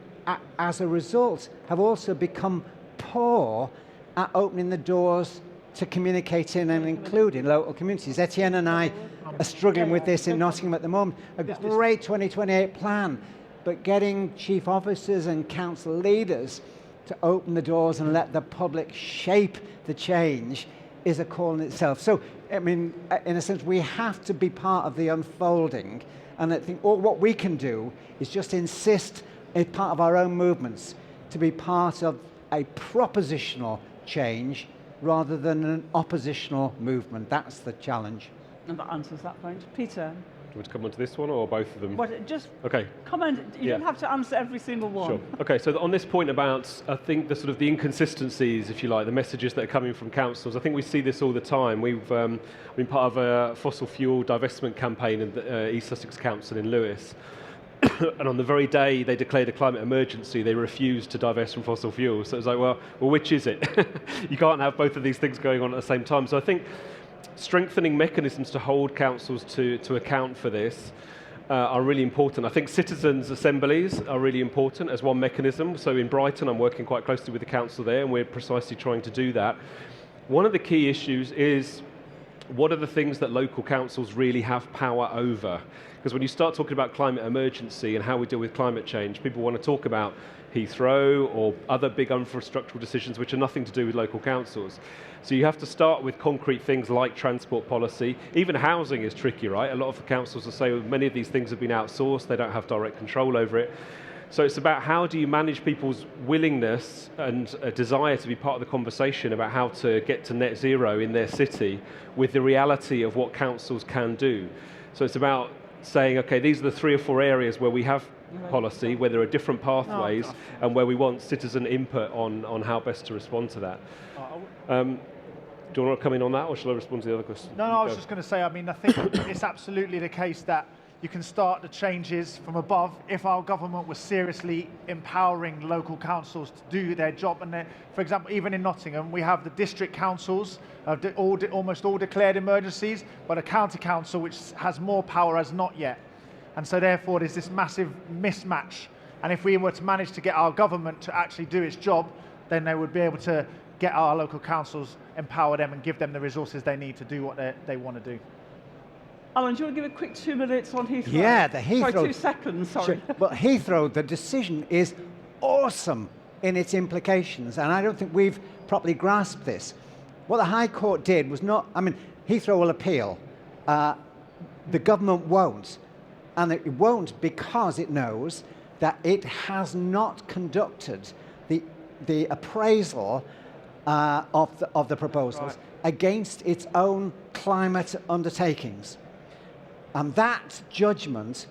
[SPEAKER 3] as a result, have also become poor at opening the doors to communicating and including local communities. Etienne and I are struggling with this in Nottingham at the moment. A great 2028 plan, but getting chief officers and council leaders to open the doors and let the public shape the change is a call in itself. So, I mean, in a sense, we have to be part of the unfolding. And I think what we can do is just insist, as part of our own movements, to be part of a propositional change rather than an oppositional movement. That's the challenge.
[SPEAKER 1] And that answers that point. Peter?
[SPEAKER 4] want to come on to this one or both of them?
[SPEAKER 1] But just
[SPEAKER 4] Okay.
[SPEAKER 1] comment. You
[SPEAKER 4] Yeah.
[SPEAKER 1] don't have to answer every single one.
[SPEAKER 4] Sure. Okay, so on this point about, I think, the sort of the inconsistencies, if you like, the messages that are coming from councils, I think we see this all the time. We've been part of a fossil fuel divestment campaign in the East Sussex Council in Lewis. And on the very day they declared a climate emergency, they refused to divest from fossil fuels. So it was like, well, which is it? You can't have both of these things going on at the same time. So I think strengthening mechanisms to hold councils to account for this are really important. I think citizens' assemblies are really important as one mechanism. So in Brighton, I'm working quite closely with the council there, and we're precisely trying to do that. One of the key issues is, what are the things that local councils really have power over? Because when you start talking about climate emergency and how we deal with climate change, people want to talk about Heathrow or other big infrastructural decisions which are nothing to do with local councils. So you have to start with concrete things like transport policy. Even housing is tricky, right? A lot of the councils will say, well, many of these things have been outsourced, they don't have direct control over it. So it's about how do you manage people's willingness and a desire to be part of the conversation about how to get to net zero in their city with the reality of what councils can do. So it's about saying, okay, these are the 3 or 4 areas where we have policy, where there are different pathways, and where we want citizen input on how best to respond to that. Do you want to come in on that, or shall I respond to the other question?
[SPEAKER 5] No, I was just going to say, I mean, I think it's absolutely the case that you can start the changes from above if our government was seriously empowering local councils to do their job. And for example, even in Nottingham, we have the district councils, almost all declared emergencies, but a county council which has more power has not yet. And so therefore there's this massive mismatch. And if we were to manage to get our government to actually do its job, then they would be able to get our local councils, empower them and give them the resources they need to do what they want to do.
[SPEAKER 1] Alan, do you want to give a quick 2 minutes on Heathrow?
[SPEAKER 3] Yeah, the Heathrow.
[SPEAKER 1] Sorry, 2 seconds, sorry.
[SPEAKER 3] Sure. Well, Heathrow, the decision is awesome in its implications, and I don't think we've properly grasped this. What the High Court did was not, I mean, Heathrow will appeal. The government won't. And it won't because it knows that it has not conducted the appraisal of the proposals against its own climate undertakings. And that judgment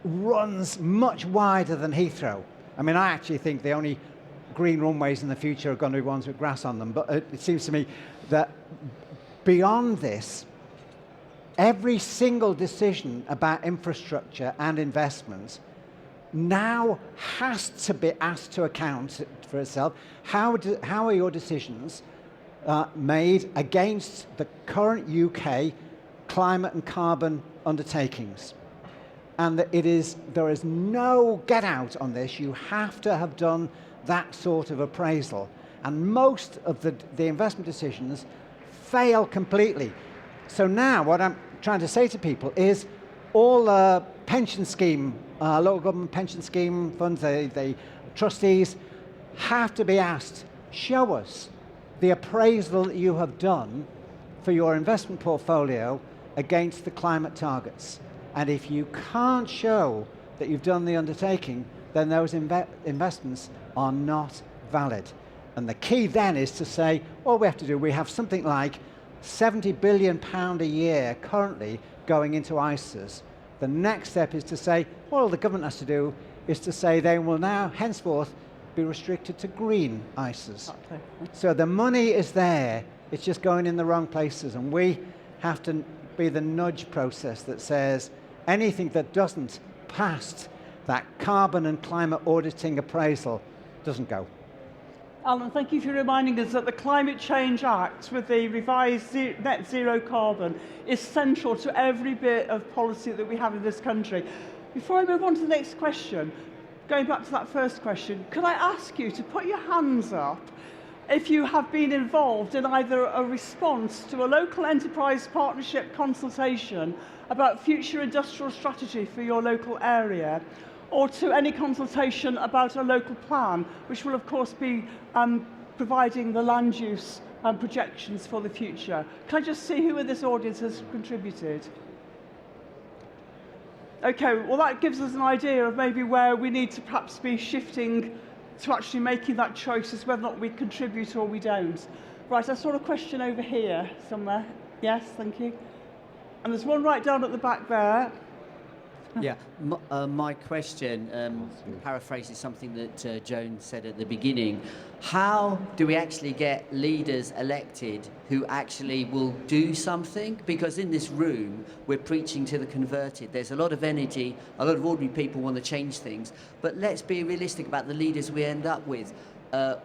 [SPEAKER 3] runs much wider than Heathrow. I mean, I actually think the only green runways in the future are going to be ones with grass on them. But it seems to me that beyond this, every single decision about infrastructure and investment now has to be asked to account for itself. How are your decisions made against the current UK climate and carbon undertakings? And that there is no get out on this. You have to have done that sort of appraisal. And most of the investment decisions fail completely. So now what I'm trying to say to people is all pension scheme, local government pension scheme funds, the trustees have to be asked, show us the appraisal that you have done for your investment portfolio against the climate targets. And if you can't show that you've done the undertaking, then those investments are not valid. And the key then is to say, all we have to do, we have something like £70 billion a year currently going into ISAs. The next step is to say, what all the government has to do is to say they will now, henceforth, be restricted to green ISAs. Okay. So the money is there, it's just going in the wrong places, and we have to be the nudge process that says anything that doesn't pass that carbon and climate auditing appraisal doesn't go.
[SPEAKER 1] Alan, thank you for reminding us that the Climate Change Act with the revised net zero carbon is central to every bit of policy that we have in this country. Before I move on to the next question, going back to that first question, could I ask you to put your hands up if you have been involved in either a response to a local enterprise partnership consultation about future industrial strategy for your local area, or to any consultation about a local plan, which will of course be providing the land use projections for the future. Can I just see who in this audience has contributed? Okay, well that gives us an idea of maybe where we need to perhaps be shifting to actually making that choice as whether or not we contribute or we don't. Right, I saw a question over here somewhere. Yes, thank you. And there's one right down at the back there.
[SPEAKER 10] Yeah, my question paraphrases something that Joan said at the beginning. How do we actually get leaders elected who actually will do something? Because in this room, we're preaching to the converted. There's a lot of energy, a lot of ordinary people want to change things, but let's be realistic about the leaders we end up with.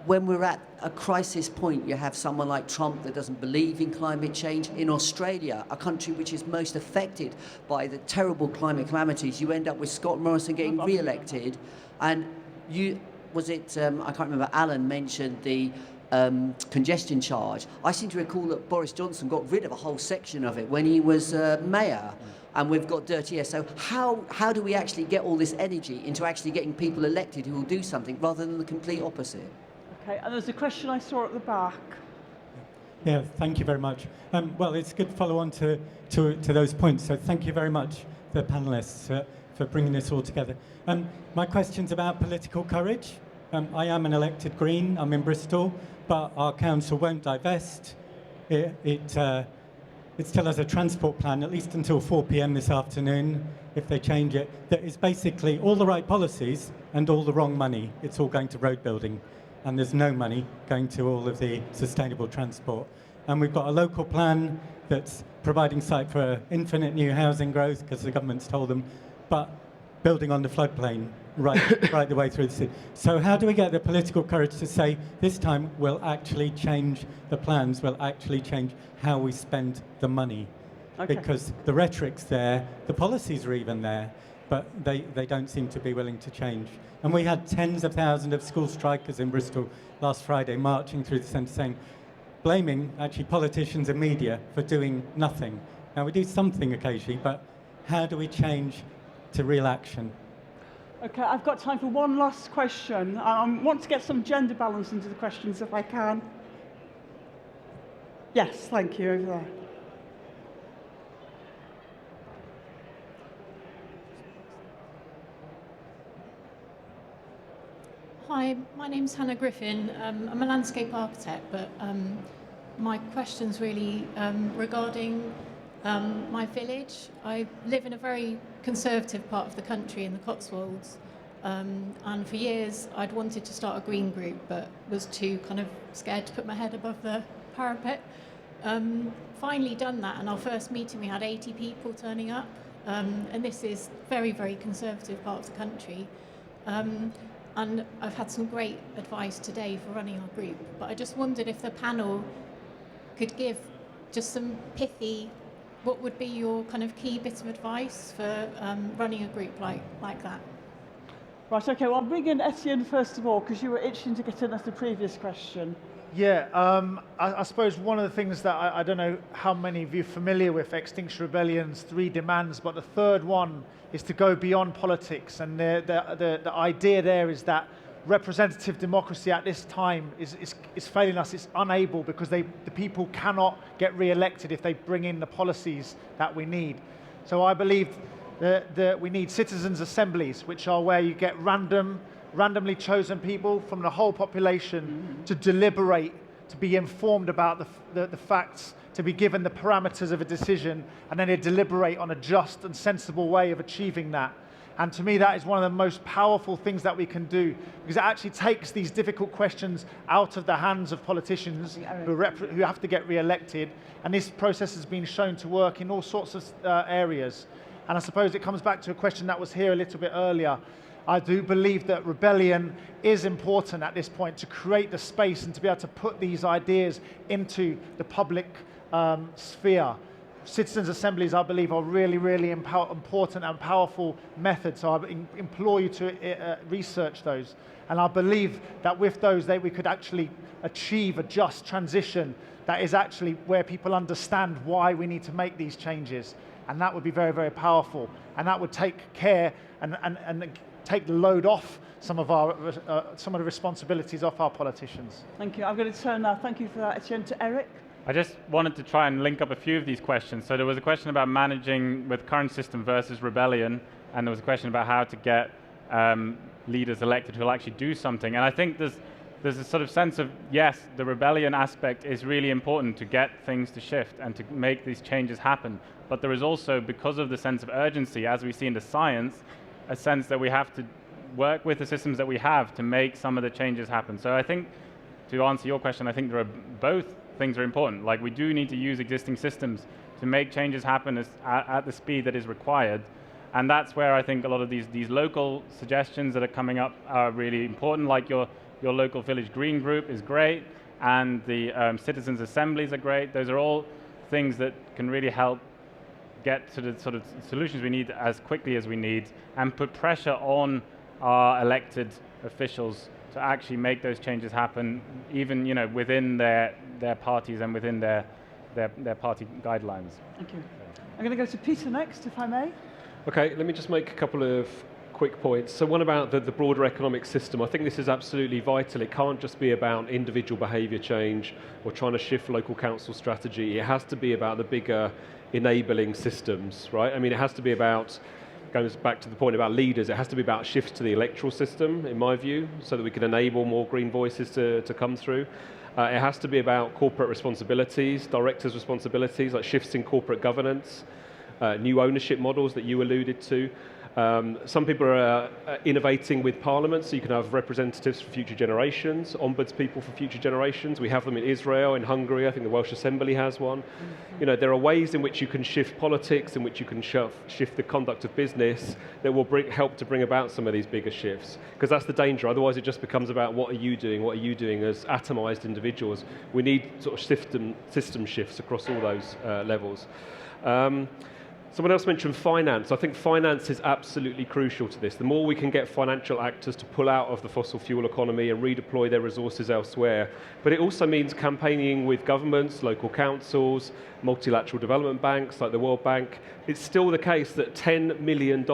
[SPEAKER 10] When we're at a crisis point, you have someone like Trump that doesn't believe in climate change. In Australia, a country which is most affected by the terrible climate calamities, you end up with Scott Morrison getting re-elected. And I can't remember, Alan mentioned the congestion charge. I seem to recall that Boris Johnson got rid of a whole section of it when he was mayor. And we've got dirty air. So how do we actually get all this energy into actually getting people elected who will do something rather than the complete opposite?
[SPEAKER 1] Okay, and there's a question I saw at the back.
[SPEAKER 11] Yeah, thank you very much. Well, it's a good follow-on to those points. So thank you very much, the panelists, for bringing this all together. My question's about political courage. I am an elected Green. I'm in Bristol, but our council won't divest. It still has a transport plan, at least until 4 p.m. this afternoon, if they change it, that is basically all the right policies and all the wrong money. It's all going to road building, and there's no money going to all of the sustainable transport. And we've got a local plan that's providing site for infinite new housing growth, because the government's told them, but building on the floodplain right the way through the city. So how do we get the political courage to say, this time we'll actually change the plans, we'll actually change how we spend the money? Okay. Because the rhetoric's there, the policies are even there, but they don't seem to be willing to change. And we had tens of thousands of school strikers in Bristol last Friday marching through the centre saying, blaming actually politicians and media for doing nothing. Now we do something occasionally, but how do we change to real action?
[SPEAKER 1] Okay, I've got time for one last question. I want to get some gender balance into the questions if I can. Yes, thank you, over there.
[SPEAKER 12] Hi, my name's Hannah Griffin. I'm a landscape architect, but my question's really regarding my village. I live in a very conservative part of the country in the Cotswolds, and for years I'd wanted to start a green group but was too kind of scared to put my head above the parapet. Finally done that, and our first meeting we had 80 people turning up, and this is very, very conservative part of the country. And I've had some great advice today for running our group, but I just wondered if the panel could give just some pithy, what would be your kind of key bit of advice for running a group like that?
[SPEAKER 1] Right, okay, well, I'll bring in Etienne first of all, because you were itching to get in at the previous question.
[SPEAKER 5] Yeah, I suppose one of the things that I don't know how many of you are familiar with Extinction Rebellion's 3 demands, but the third one is to go beyond politics. And the idea there is that representative democracy at this time is failing us. It's unable because the people cannot get re-elected if they bring in the policies that we need. So I believe that we need citizens' assemblies, which are where you get randomly chosen people from the whole population to deliberate, to be informed about the facts, to be given the parameters of a decision, and then they deliberate on a just and sensible way of achieving that. And to me, that is one of the most powerful things that we can do, because it actually takes these difficult questions out of the hands of politicians who have to get re-elected. And this process has been shown to work in all sorts of areas. And I suppose it comes back to a question that was here a little bit earlier. I do believe that rebellion is important at this point to create the space and to be able to put these ideas into the public sphere. Citizens' assemblies, I believe, are really, really important and powerful methods. So I implore you to research those. And I believe that with those, we could actually achieve a just transition that is actually where people understand why we need to make these changes. And that would be very, very powerful. And that would take care and take the load off some of the responsibilities off our politicians.
[SPEAKER 1] Thank you. I'm going to turn now, thank you for that, Etienne, to Eric.
[SPEAKER 2] I just wanted to try and link up a few of these questions. So there was a question about managing with current system versus rebellion, and there was a question about how to get leaders elected who will actually do something. And I think there's there's a sort of sense of, yes, the rebellion aspect is really important to get things to shift and to make these changes happen. But there is also, because of the sense of urgency, as we see in the science, a sense that we have to work with the systems that we have to make some of the changes happen. So I think, to answer your question, I think there are both things are important. Like, we do need to use existing systems to make changes happen at the speed that is required. And that's where I think a lot of these local suggestions that are coming up are really important, like your local village green group is great, and the citizens' assemblies are great. Those are all things that can really help get to the sort of solutions we need as quickly as we need, and put pressure on our elected officials to actually make those changes happen, even within their parties and within their party guidelines.
[SPEAKER 1] Thank you. I'm going to go to Peter next, if I may.
[SPEAKER 4] Okay, let me just make a couple of quick points. So one about the broader economic system. I think this is absolutely vital. It can't just be about individual behaviour change or trying to shift local council strategy. It has to be about the bigger enabling systems, right? I mean, it has to be about, goes back to the point about leaders, it has to be about shifts to the electoral system, in my view, so that we can enable more green voices to come through. It has to be about corporate responsibilities, directors' responsibilities, like shifts in corporate governance, new ownership models that you alluded to. Some people are innovating with parliament, so you can have representatives for future generations, ombudspeople for future generations. We have them in Israel, in Hungary. I think the Welsh Assembly has one. There are ways in which you can shift politics, in which you can shift the conduct of business that will help to bring about some of these bigger shifts. Because that's the danger. Otherwise, it just becomes about what are you doing? What are you doing as atomized individuals? We need sort of system shifts across all those levels. Someone else mentioned finance. I think finance is absolutely crucial to this. The more we can get financial actors to pull out of the fossil fuel economy and redeploy their resources elsewhere. But it also means campaigning with governments, local councils, multilateral development banks like the World Bank. It's still the case that $10 million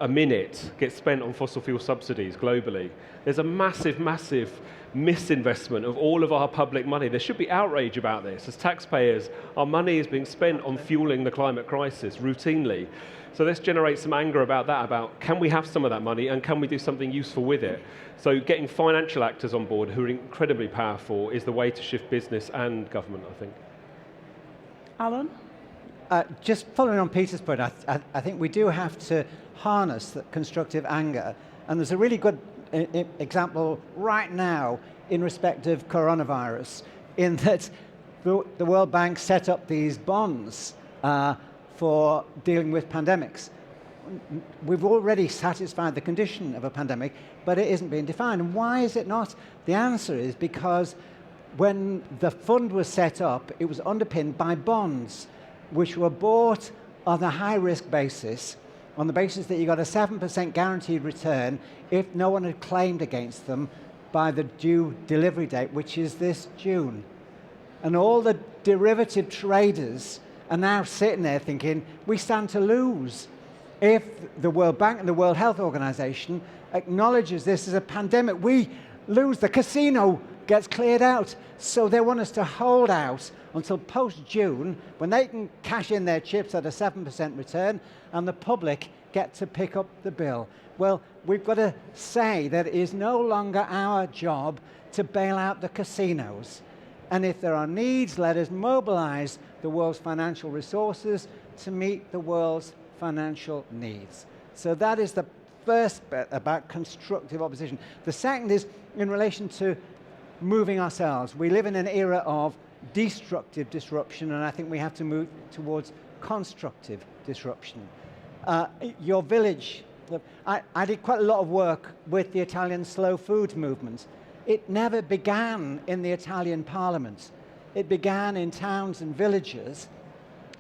[SPEAKER 4] a minute gets spent on fossil fuel subsidies globally. There's a massive, massive misinvestment of all of our public money. There should be outrage about this. As taxpayers, our money is being spent on fueling the climate crisis routinely. So let's generate some anger about that, about can we have some of that money and can we do something useful with it? So getting financial actors on board who are incredibly powerful is the way to shift business and government, I think.
[SPEAKER 1] Alan?
[SPEAKER 3] Just following on Peter's point, I think we do have to harness that constructive anger. And there's a really good example right now in respect of coronavirus, in that the World Bank set up these bonds for dealing with pandemics. We've already satisfied the condition of a pandemic, but it isn't being defined. And why is it not? The answer is because when the fund was set up, it was underpinned by bonds, which were bought on a high-risk basis, on the basis that you got a 7% guaranteed return if no one had claimed against them by the due delivery date, which is this June. And all the derivative traders are now sitting there thinking, we stand to lose if the World Bank and the World Health Organization acknowledges this as a pandemic. We lose, the casino gets cleared out. So they want us to hold out until post-June, when they can cash in their chips at a 7% return and the public get to pick up the bill. Well, we've got to say that it is no longer our job to bail out the casinos. And if there are needs, let us mobilize the world's financial resources to meet the world's financial needs. So that is the first bit about constructive opposition. The second is in relation to moving ourselves. We live in an era of destructive disruption, and I think we have to move towards constructive disruption. Your village, I did quite a lot of work with the Italian slow food movement. It never began in the Italian parliament. It began in towns and villages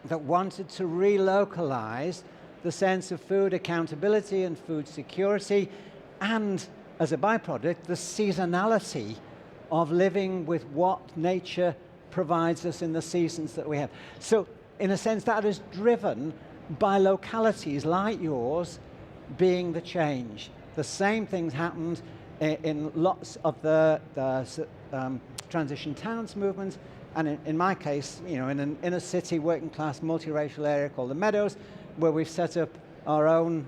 [SPEAKER 3] that wanted to relocalize the sense of food accountability and food security, and as a byproduct, the seasonality of living with what nature provides us in the seasons that we have. So, in a sense, that is driven by localities like yours being the change. The same things happened in lots of the transition towns movement, and in my case, in an inner city, working class, multiracial area called the Meadows, where we've set up our own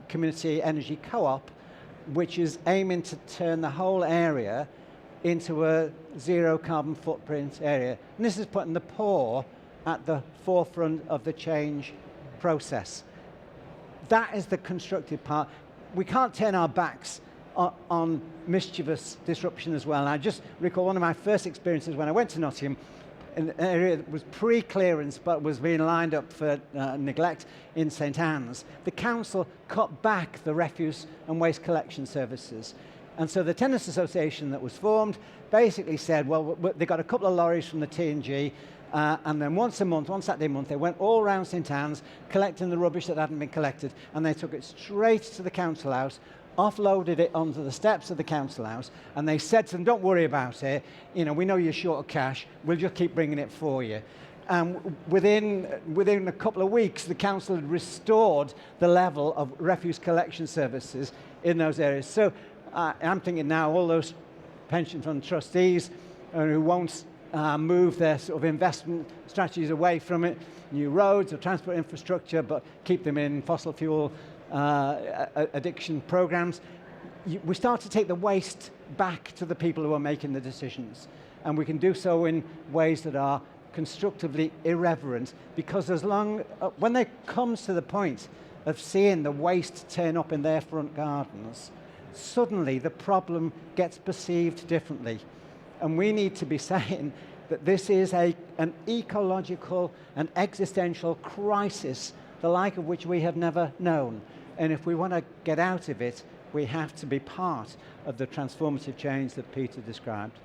[SPEAKER 3] community energy co-op. which is aiming to turn the whole area into a zero carbon footprint area. And this is putting the poor at the forefront of the change process. That is the constructive part. We can't turn our backs on mischievous disruption as well. And I just recall one of my first experiences when I went to Nottingham, in an area that was pre-clearance but was being lined up for neglect in St Anne's. The council cut back the refuse and waste collection services. And so the Tenants Association that was formed basically said, well, they got a couple of lorries from the T&G, and then once a month, one Saturday a month, they went all around St Anne's collecting the rubbish that hadn't been collected, and they took it straight to the council house, offloaded it onto the steps of the council house, and they said to them, don't worry about it, you know, we know you're short of cash, we'll just keep bringing it for you. And within a couple of weeks, the council had restored the level of refuse collection services in those areas. So I'm thinking now all those pension fund trustees who won't move their sort of investment strategies away from it, new roads or transport infrastructure, but keep them in fossil fuel addiction programs, we start to take the waste back to the people who are making the decisions. And we can do so in ways that are constructively irreverent, because when it comes to the point of seeing the waste turn up in their front gardens, suddenly the problem gets perceived differently. And we need to be saying that this is an ecological and existential crisis, the like of which we have never known. And if we want to get out of it, we have to be part of the transformative change that Peter described.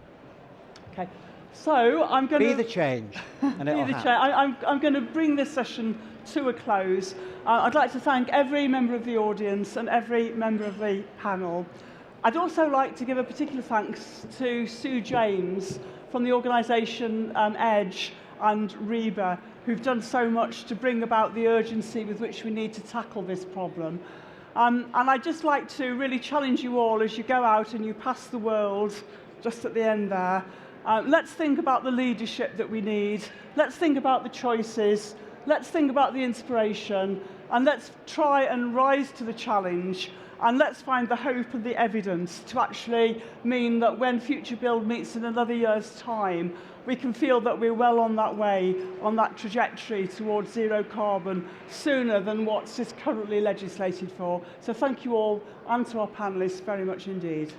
[SPEAKER 1] Okay, so I'm going to...
[SPEAKER 3] Be the change, and it'll happen.
[SPEAKER 1] I'm going to bring this session to a close. I'd like to thank every member of the audience and every member of the panel. I'd also like to give a particular thanks to Sue James from the organisation EDGE and REBA, who've done so much to bring about the urgency with which we need to tackle this problem. And I'd just like to really challenge you all as you go out and you pass the world, just at the end there. Let's think about the leadership that we need. Let's think about the choices. Let's think about the inspiration. And let's try and rise to the challenge. And let's find the hope and the evidence to actually mean that when Future Build meets in another year's time, we can feel that we're well on that way, on that trajectory towards zero carbon sooner than what is currently legislated for. So thank you all, and to our panellists very much indeed.